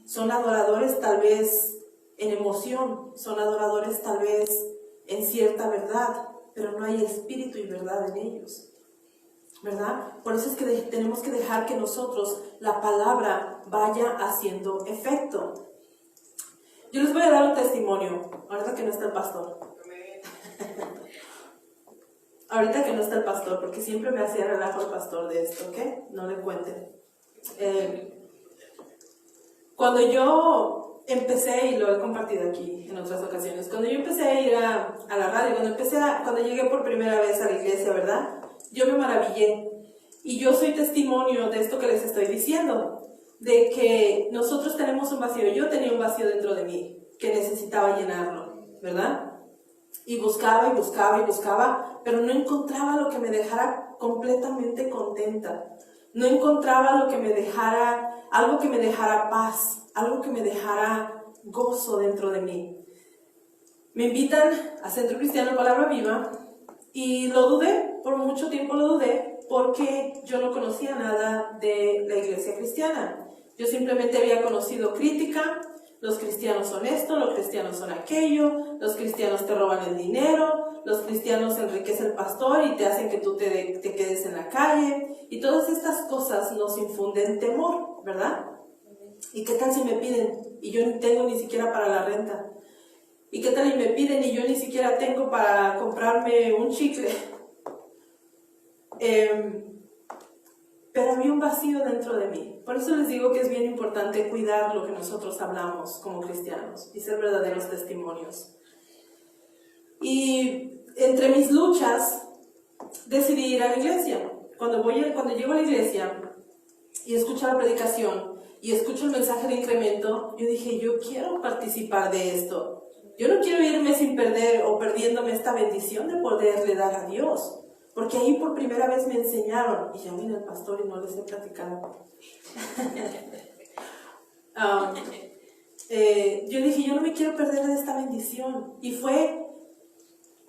Son adoradores tal vez en emoción, son adoradores tal vez en cierta verdad, pero no hay espíritu y verdad en ellos, ¿verdad? Por eso es que tenemos que dejar que nosotros, la palabra, vaya haciendo efecto. Yo les voy a dar un testimonio, ahorita que no está el pastor. Ahorita que no está el pastor, porque siempre me hacía relajo el pastor de esto, ¿ok? No le cuenten. Cuando yo empecé, y lo he compartido aquí en otras ocasiones, cuando yo empecé a ir a la radio, cuando llegué por primera vez a la iglesia, ¿verdad? Yo me maravillé. Y yo soy testimonio de esto que les estoy diciendo, de que nosotros tenemos un vacío. Yo tenía un vacío dentro de mí, que necesitaba llenarlo, ¿verdad? Y buscaba y buscaba y buscaba, pero no encontraba lo que me dejara completamente contenta. No encontraba lo que me dejara, algo que me dejara paz, algo que me dejara gozo dentro de mí. Me invitan a Centro Cristiano Palabra Viva y lo dudé, por mucho tiempo lo dudé, porque yo no conocía nada de la iglesia cristiana. Yo simplemente había conocido crítica, los cristianos son esto, los cristianos son aquello, los cristianos te roban el dinero, los cristianos enriquecen al pastor y te hacen que tú te quedes en la calle, y todas estas cosas nos infunden temor, ¿verdad? ¿Y qué tal si me piden y yo no tengo ni siquiera para la renta? ¿Y qué tal y me piden y yo ni siquiera tengo para comprarme un chicle? Pero había un vacío dentro de mí. Por eso les digo que es bien importante cuidar lo que nosotros hablamos como cristianos y ser verdaderos testimonios. Y entre mis luchas decidí ir a la iglesia. Cuando llego a la iglesia y escucho la predicación y escucho el mensaje de incremento, yo dije, yo quiero participar de esto. Yo no quiero irme sin perder o perdiéndome esta bendición de poderle dar a Dios. Porque ahí por primera vez me enseñaron, y ya vine el pastor y no les he platicado. Yo dije, yo no me quiero perder de esta bendición. Y fue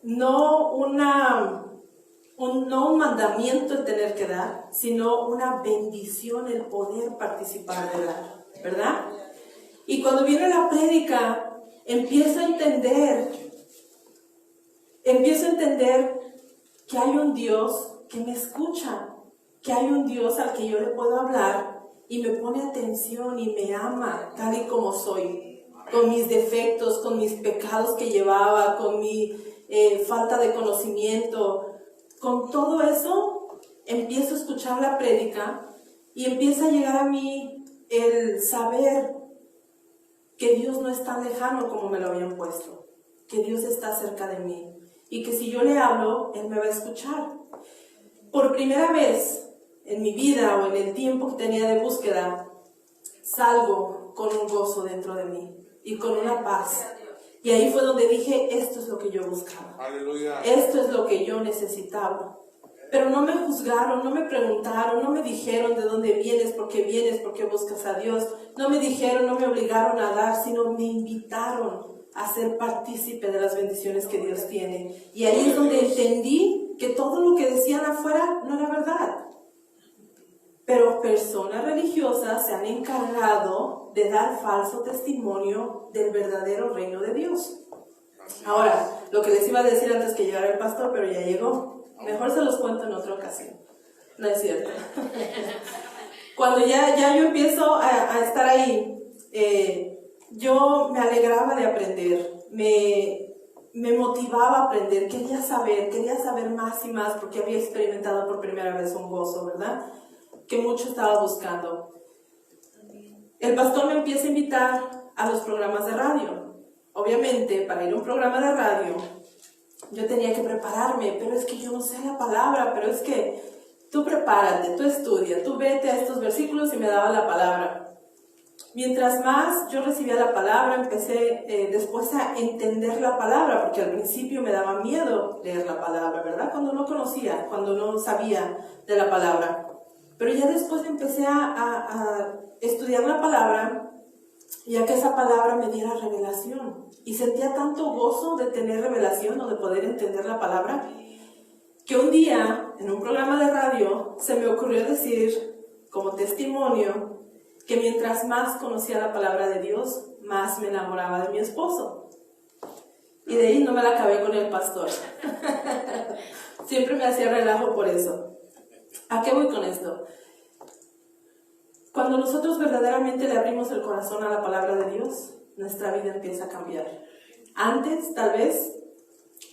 no un mandamiento el tener que dar, sino una bendición el poder participar de dar, ¿verdad? Y cuando viene la prédica, empiezo a entender que hay un Dios que me escucha, que hay un Dios al que yo le puedo hablar y me pone atención y me ama tal y como soy, con mis defectos, con mis pecados que llevaba, con mi falta de conocimiento. Con todo eso empiezo a escuchar la prédica y empieza a llegar a mí el saber que Dios no es tan lejano como me lo habían puesto, que Dios está cerca de mí y que si yo le hablo, Él me va a escuchar. Por primera vez en mi vida o en el tiempo que tenía de búsqueda, salgo con un gozo dentro de mí y con una paz. Y ahí fue donde dije, esto es lo que yo buscaba. Aleluya. Esto es lo que yo necesitaba. Pero no me juzgaron, no me preguntaron, no me dijeron de dónde vienes, por qué buscas a Dios. No me dijeron, no me obligaron a dar, sino me invitaron a ser partícipe de las bendiciones que Dios tiene. Y ahí es donde entendí que todo lo que decían afuera no era verdad. Pero personas religiosas se han encargado de dar falso testimonio del verdadero reino de Dios. Ahora, lo que les iba a decir antes que llegara el pastor, pero ya llegó. Mejor se los cuento en otra ocasión. No es cierto. Cuando ya yo empiezo a estar ahí, yo me alegraba de aprender, me motivaba a aprender, quería saber más y más, porque había experimentado por primera vez un gozo, ¿verdad? Que mucho estaba buscando. El pastor me empieza a invitar a los programas de radio. Obviamente, para ir a un programa de radio, yo tenía que prepararme, pero es que yo no sé la palabra, pero es que tú prepárate, tú estudia, tú vete a estos versículos y me daba la palabra. Mientras más yo recibía la palabra, empecé después a entender la palabra, porque al principio me daba miedo leer la palabra, ¿verdad? Cuando no conocía, cuando no sabía de la palabra. Pero ya después empecé a estudiar la palabra, ya que esa palabra me diera revelación. Y sentía tanto gozo de tener revelación o de poder entender la palabra, que un día, en un programa de radio, se me ocurrió decir, como testimonio, que mientras más conocía la palabra de Dios, más me enamoraba de mi esposo. Y de ahí no me la acabé con el pastor. Siempre me hacía relajo por eso. ¿A qué voy con esto? Cuando nosotros verdaderamente le abrimos el corazón a la palabra de Dios, nuestra vida empieza a cambiar. Antes, tal vez,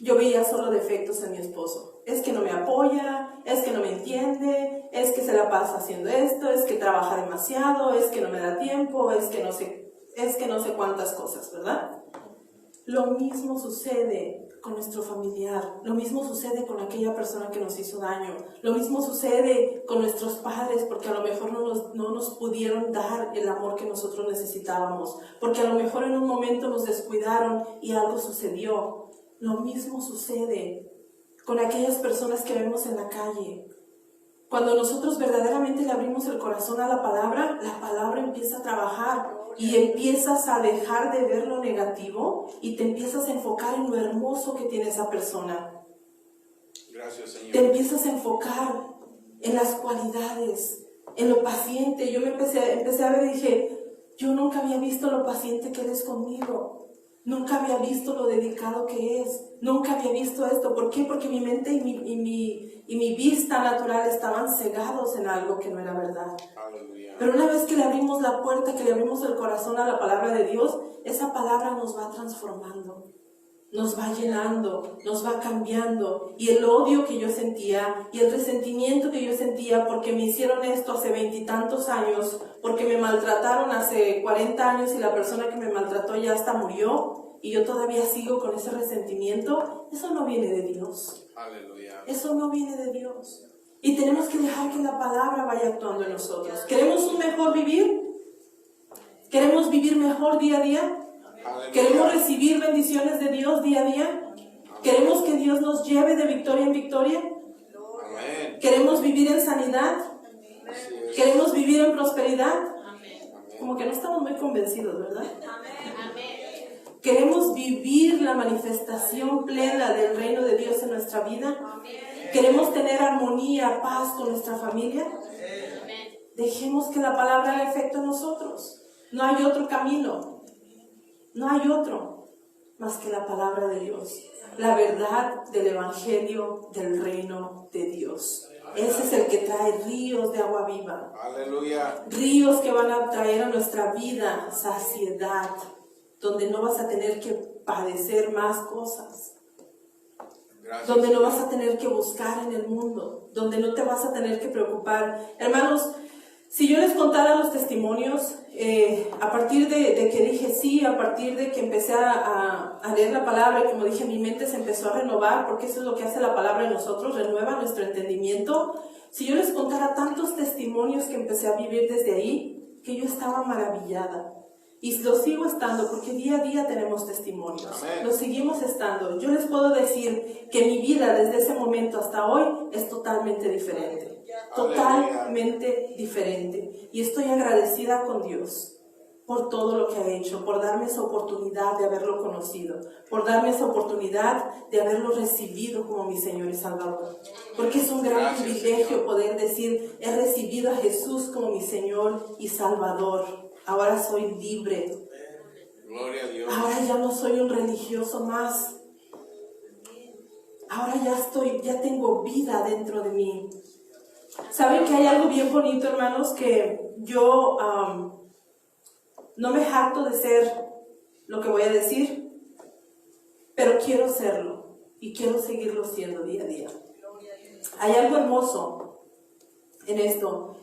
yo veía solo defectos en mi esposo. Es que no me apoya, es que no me entiende, es que se la pasa haciendo esto, es que trabaja demasiado, es que no me da tiempo, es que no sé cuántas cosas, ¿verdad? Lo mismo sucede con nuestro familiar, lo mismo sucede con aquella persona que nos hizo daño, lo mismo sucede con nuestros padres, porque a lo mejor no nos pudieron dar el amor que nosotros necesitábamos, porque a lo mejor en un momento nos descuidaron y algo sucedió. Lo mismo sucede con aquellas personas que vemos en la calle. Cuando nosotros verdaderamente le abrimos el corazón a la palabra empieza a trabajar y empiezas a dejar de ver lo negativo y te empiezas a enfocar en lo hermoso que tiene esa persona. Gracias, Señor. Te empiezas a enfocar en las cualidades, en lo paciente. Yo empecé a ver y dije, yo nunca había visto lo paciente que Él es conmigo. Nunca había visto lo dedicado que es. Nunca había visto esto. ¿Por qué? Porque mi mente y mi vista natural estaban cegados en algo que no era verdad. Aleluya. Pero una vez que le abrimos la puerta, que le abrimos el corazón a la palabra de Dios, esa palabra nos va transformando. nos va llenando, nos va cambiando. Y el odio que yo sentía y el resentimiento que yo sentía porque me hicieron esto hace 20 y tantos años, porque me maltrataron hace 40 años y la persona que me maltrató ya hasta murió y yo todavía sigo con ese resentimiento, eso no viene de Dios. Aleluya. Eso no viene de Dios. Y tenemos que dejar que la palabra vaya actuando en nosotros. ¿Queremos un mejor vivir? ¿Queremos vivir mejor día a día? Aleluya. ¿Queremos recibir bendiciones de Dios día a día? ¿Queremos que Dios nos lleve de victoria en victoria? Amén. ¿Queremos vivir en sanidad? Así es. ¿Queremos vivir en prosperidad? Como que no estamos muy convencidos, ¿verdad? ¿Queremos vivir la manifestación plena del reino de Dios en nuestra vida? ¿Queremos tener armonía, paz con nuestra familia? Dejemos que la palabra haga efecto en nosotros. No hay otro camino. No hay otro más que la palabra de Dios. La verdad del evangelio del reino de Dios. Ese es el que trae ríos de agua viva. Aleluya. Ríos que van a traer a nuestra vida saciedad, donde no vas a tener que padecer más cosas, Gracias. donde no vas a tener que buscar en el mundo, donde no te vas a tener que preocupar. Hermanos, si yo les contara los testimonios, a partir de que dije sí, a partir de que empecé a leer la palabra, y como dije, mi mente se empezó a renovar, porque eso es lo que hace la palabra en nosotros, renueva nuestro entendimiento. Si yo les contara tantos testimonios que empecé a vivir desde ahí, que yo estaba maravillada. Y lo sigo estando, porque día a día tenemos testimonios. Amén. Lo seguimos estando. Yo les puedo decir que mi vida desde ese momento hasta hoy es totalmente diferente. Totalmente diferente. Y estoy agradecida con Dios por todo lo que ha hecho, por darme esa oportunidad de haberlo conocido, por darme esa oportunidad de haberlo recibido como mi Señor y Salvador. Porque es un gran Gracias, privilegio Señor. poder decir, he recibido a Jesús como mi Señor y Salvador. Ahora soy libre. Gloria a Dios. Ahora ya no soy un religioso más. Ahora ya tengo vida dentro de mí. ¿Saben que hay algo bien bonito, hermanos? Que yo no me jacto de ser lo que voy a decir, pero quiero serlo y quiero seguirlo siendo día a día. Hay algo hermoso en esto,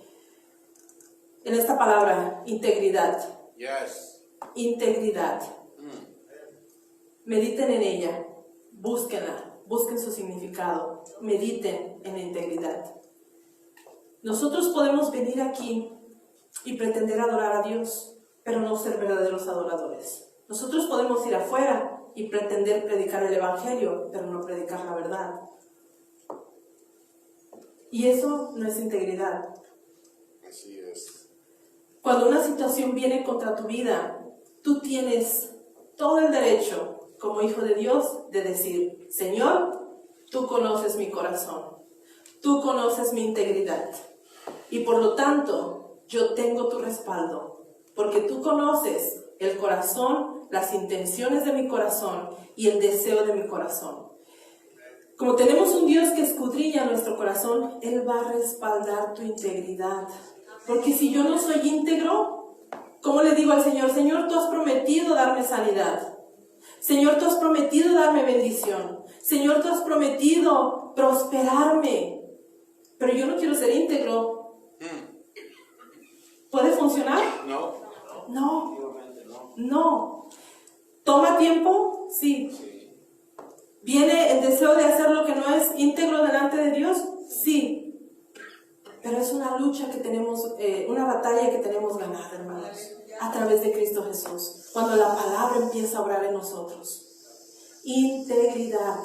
en esta palabra, integridad. Yes. Integridad. Mediten en ella, búsquenla, busquen su significado, mediten en la integridad. Nosotros podemos venir aquí y pretender adorar a Dios, pero no ser verdaderos adoradores. Nosotros podemos ir afuera y pretender predicar el evangelio, pero no predicar la verdad. Y eso no es integridad. Así es. Cuando una situación viene contra tu vida, tú tienes todo el derecho, como hijo de Dios, de decir, Señor, tú conoces mi corazón, tú conoces mi integridad, y por lo tanto, yo tengo tu respaldo, porque tú conoces el corazón, las intenciones de mi corazón y el deseo de mi corazón. Como tenemos un Dios que escudriña nuestro corazón, Él va a respaldar tu integridad. Porque si yo no soy íntegro, ¿cómo le digo al Señor? Señor, tú has prometido darme sanidad. Señor, tú has prometido darme bendición. Señor, tú has prometido prosperarme. Pero yo no quiero ser íntegro. ¿Puede funcionar? No. No. No. ¿Toma tiempo? Sí. ¿Viene el deseo de hacer lo que no es íntegro delante de Dios? Sí. Pero es una lucha que tenemos, una batalla que tenemos ganada, hermanos, a través de Cristo Jesús, cuando la palabra empieza a obrar en nosotros. Integridad,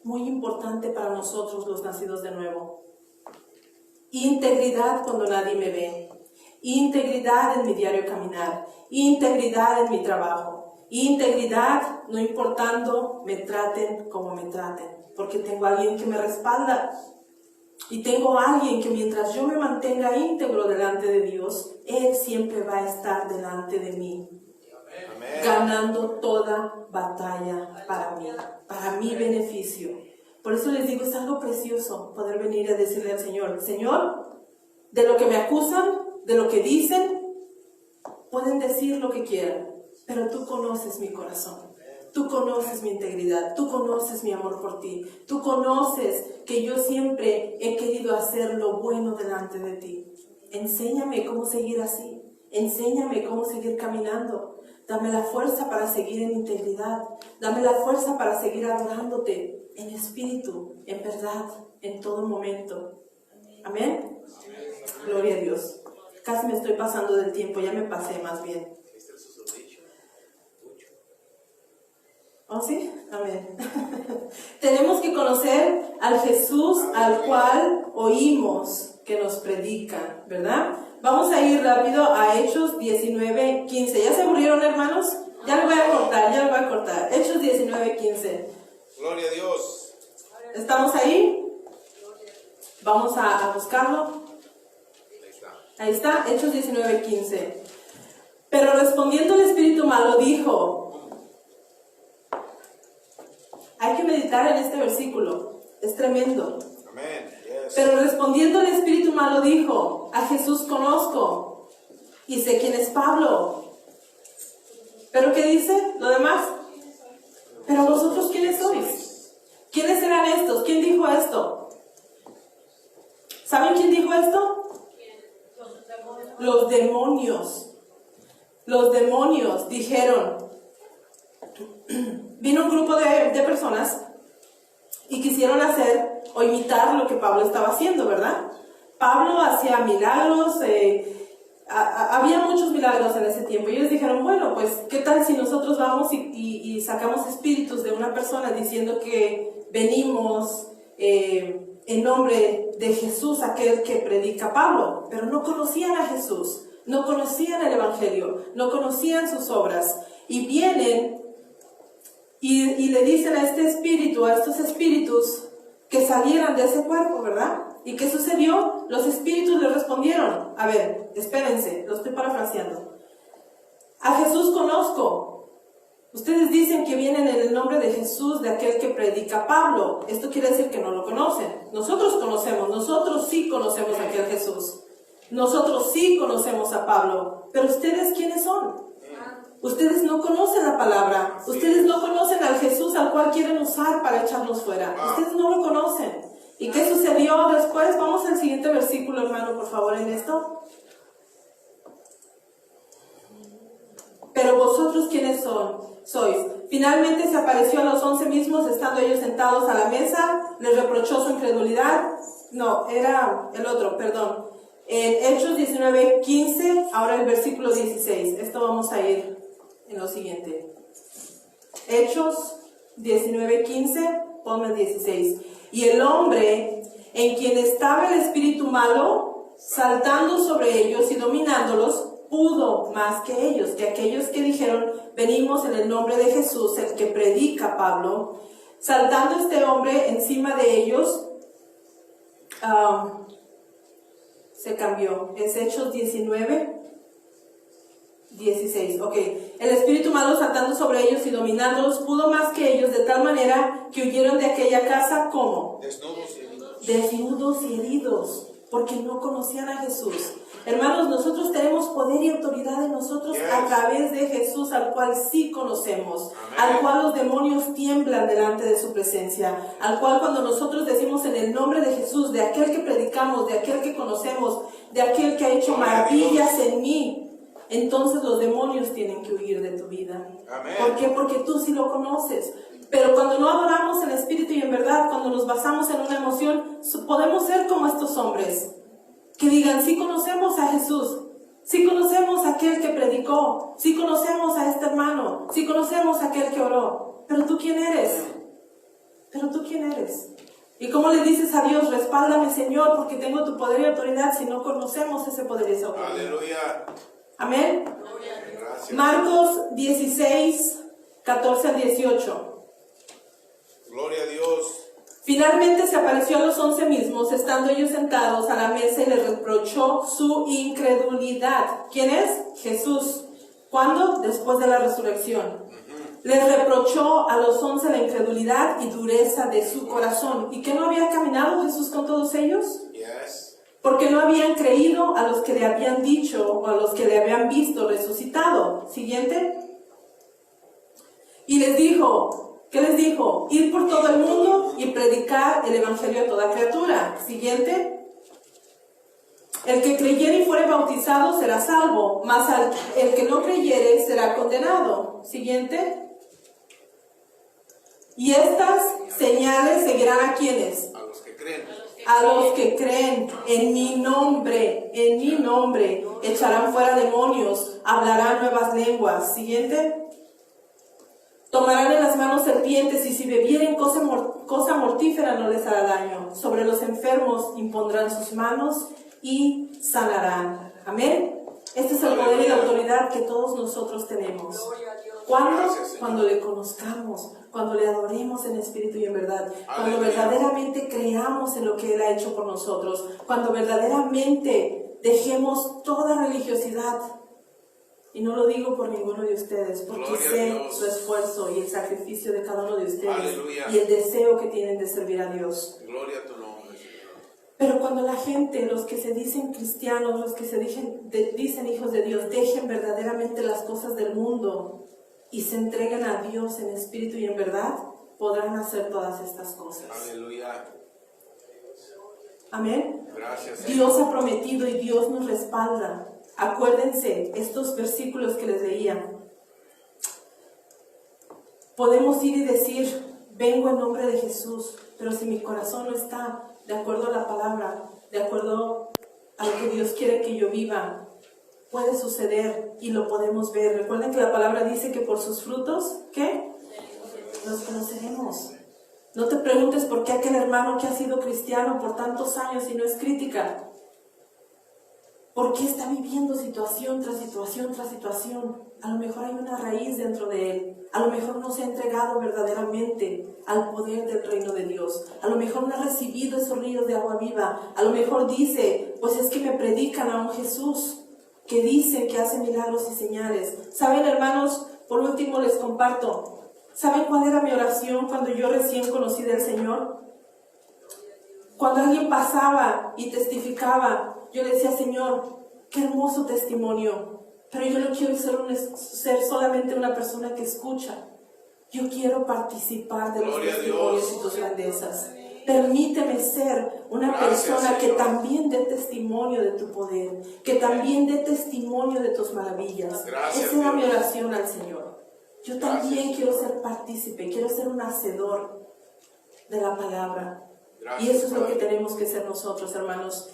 muy importante para nosotros los nacidos de nuevo. Integridad cuando nadie me ve. Integridad en mi diario caminar. Integridad en mi trabajo. Integridad no importando me traten como me traten, porque tengo a alguien que me respalda. Y tengo a alguien que mientras yo me mantenga íntegro delante de Dios, Él siempre va a estar delante de mí, Amén. ganando toda batalla para mi beneficio. Por eso les digo, es algo precioso poder venir a decirle al Señor, Señor, de lo que me acusan, de lo que dicen, pueden decir lo que quieran, pero tú conoces mi corazón. Tú conoces mi integridad, tú conoces mi amor por ti, tú conoces que yo siempre he querido hacer lo bueno delante de ti. Enséñame cómo seguir así, enséñame cómo seguir caminando. Dame la fuerza para seguir en integridad, dame la fuerza para seguir adorándote en espíritu, en verdad, en todo momento. Amén. Gloria a Dios. Casi me estoy pasando del tiempo, ya me pasé más bien. ¿Oh sí? Amén. Tenemos que conocer al Jesús al cual oímos que nos predica, ¿verdad? Vamos a ir rápido a Hechos 19:15. ¿Ya se aburrieron, hermanos? Ya lo voy a cortar, Hechos 19:15. Gloria a Dios. ¿Estamos ahí? Vamos a buscarlo. Ahí está, Hechos 19:15. Pero respondiendo el espíritu malo dijo... Hay que meditar en este versículo, es tremendo. Amén. Yes. Pero respondiendo el espíritu malo dijo, a Jesús conozco y sé quién es Pablo. ¿Pero qué dice lo demás? Pero vosotros, ¿quiénes sois? ¿Quiénes eran estos? ¿Quién dijo esto? ¿Saben quién dijo esto? Los demonios. Los demonios dijeron... Vino un grupo de personas y quisieron hacer o imitar lo que Pablo estaba haciendo, ¿verdad? Pablo hacía milagros, había muchos milagros en ese tiempo. Y ellos dijeron, bueno, pues, ¿qué tal si nosotros vamos y sacamos espíritus de una persona diciendo que venimos en nombre de Jesús, aquel que predica Pablo? Pero no conocían a Jesús, no conocían el Evangelio, no conocían sus obras. Y vienen... Y le dicen a este espíritu, a estos espíritus, que salieran de ese cuerpo, ¿verdad? ¿Y qué sucedió? Los espíritus le respondieron. A ver, espérense, lo estoy parafraseando. A Jesús conozco. Ustedes dicen que vienen en el nombre de Jesús, de aquel que predica Pablo. Esto quiere decir que no lo conocen. Nosotros conocemos, nosotros sí conocemos a aquel Jesús. Nosotros sí conocemos a Pablo. Pero ¿ustedes quiénes son? Ustedes no conocen la palabra, ustedes no conocen al Jesús al cual quieren usar para echarnos fuera, ustedes no lo conocen. ¿Y qué sucedió después? Vamos al siguiente versículo, hermano, por favor, en esto. Pero vosotros, ¿quiénes sois? Finalmente se apareció a los 11 mismos, estando ellos sentados a la mesa, les reprochó su incredulidad. No, era el otro, perdón. En Hechos 19:15, ahora el versículo 16. Esto vamos a ir en lo siguiente. Hechos 19:15, ponme el 16. Y el hombre en quien estaba el espíritu malo, saltando sobre ellos y dominándolos, pudo más que ellos, que aquellos que dijeron, venimos en el nombre de Jesús, el que predica Pablo. Saltando este hombre encima de ellos, se cambió. Es Hechos 19:16. Ok. El espíritu malo saltando sobre ellos y dominándolos pudo más que ellos, de tal manera que huyeron de aquella casa como desnudos y heridos, porque no conocían a Jesús. Hermanos, nosotros tenemos poder y autoridad en nosotros a través de Jesús, al cual sí conocemos, al cual los demonios tiemblan delante de su presencia, al cual cuando nosotros decimos en el nombre de Jesús, de aquel que predicamos, de aquel que conocemos, de aquel que ha hecho maravillas en mí, entonces los demonios tienen que huir de tu vida. ¿Por qué? Porque tú sí lo conoces. Pero cuando no adoramos en espíritu y en verdad, cuando nos basamos en una emoción, podemos ser como estos hombres. Que digan, sí conocemos a Jesús, sí conocemos a aquel que predicó, sí conocemos a este hermano, sí conocemos a aquel que oró. Pero tú, ¿quién eres? Pero tú, ¿quién eres? ¿Y cómo le dices a Dios, respáldame, Señor, porque tengo tu poder y autoridad, si no conocemos ese poder y esa autoridad? Aleluya. Amén. Gracias. Marcos 16, 14 al 18. Gloria a Dios. Finalmente se apareció a los 11 mismos, estando ellos sentados a la mesa, y les reprochó su incredulidad. ¿Quién es? Jesús. ¿Cuándo? Después de la resurrección. Les reprochó a los 11 la incredulidad y dureza de su corazón. ¿Y que no había caminado Jesús con todos ellos? Yes. Porque no habían creído a los que le habían dicho o a los que le habían visto resucitado. Siguiente. Y les dijo, ¿qué les dijo? Ir por todo el mundo y predicar el evangelio a toda criatura. Siguiente. El que creyere y fuere bautizado será salvo, mas el que no creyere será condenado. Siguiente. Y estas señales seguirán a quienes. A los que creen. A los que creen en mi nombre, echarán fuera demonios, hablarán nuevas lenguas. Siguiente. Tomarán en las manos serpientes y si bebieren cosa mortífera no les hará daño. Sobre los enfermos impondrán sus manos y sanarán. Amén. Este es el poder y la autoridad que todos nosotros tenemos. ¿Cuándo? Cuando le conozcamos, cuando le adoremos en espíritu y en verdad, cuando verdaderamente creamos en lo que Él ha hecho por nosotros, cuando verdaderamente dejemos toda religiosidad. Y no lo digo por ninguno de ustedes, porque sé su esfuerzo y el sacrificio de cada uno de ustedes. Aleluya. Y el deseo que tienen de servir a Dios. Gloria a tu nombre, Señor. Pero cuando la gente, los que se dicen cristianos, los que se dicen hijos de Dios, dejen verdaderamente las cosas del mundo y se entreguen a Dios en espíritu y en verdad, podrán hacer todas estas cosas. Aleluya. Amén. Gracias. Dios ha prometido y Dios nos respalda. Acuérdense estos versículos que les leía. Podemos ir y decir, vengo en nombre de Jesús, pero si mi corazón no está de acuerdo a la palabra, de acuerdo a lo que Dios quiere que yo viva, puede suceder y lo podemos ver. Recuerden que la palabra dice que por sus frutos, ¿qué? Los conoceremos. No te preguntes por qué aquel hermano que ha sido cristiano por tantos años y no es crítica. ¿Por qué está viviendo situación tras situación tras situación? A lo mejor hay una raíz dentro de él. A lo mejor no se ha entregado verdaderamente al poder del reino de Dios. A lo mejor no ha recibido esos ríos de agua viva. A lo mejor dice, pues es que me predican a un Jesús que dice que hace milagros y señales. ¿Saben, hermanos? Por último les comparto. ¿Saben cuál era mi oración cuando yo recién conocí del Señor? Cuando alguien pasaba y testificaba, yo le decía, Señor, qué hermoso testimonio, pero yo no quiero ser solamente una persona que escucha. Yo quiero participar de los testimonios y tus grandezas. Permíteme ser una persona que también dé testimonio de tu poder, que también dé testimonio de tus maravillas. Esa era mi oración al Señor. Yo también quiero ser partícipe, quiero ser un hacedor de la palabra. Y eso es lo que tenemos que ser nosotros, hermanos.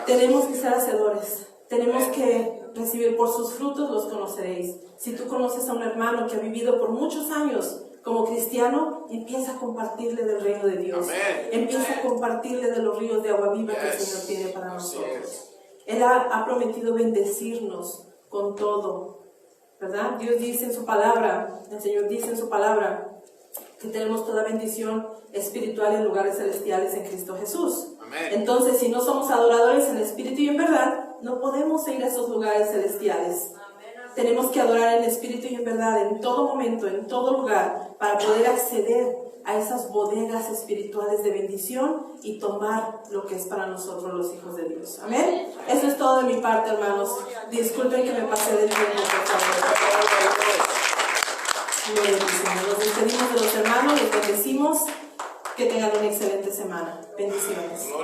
Tenemos que ser hacedores. Tenemos que recibir por sus frutos, los conoceréis. Si tú conoces a un hermano que ha vivido por muchos años como cristiano, empieza a compartirle del reino de Dios. Empieza a compartirle de los ríos de agua viva que el Señor tiene para nosotros. Él ha prometido bendecirnos con todo, ¿verdad? Dios dice en su palabra, el Señor dice en su palabra, que tenemos toda bendición espiritual en lugares celestiales en Cristo Jesús. Amén. Entonces, si no somos adoradores en espíritu y en verdad, no podemos ir a esos lugares celestiales. Tenemos que adorar en espíritu y en verdad, en todo momento, en todo lugar, para poder acceder a esas bodegas espirituales de bendición y tomar lo que es para nosotros los hijos de Dios. Amén. Eso es todo de mi parte, hermanos. Disculpen que me pasé del tiempo, por favor. Nos despedimos de los hermanos, les bendecimos. Que tengan una excelente semana. Bendiciones.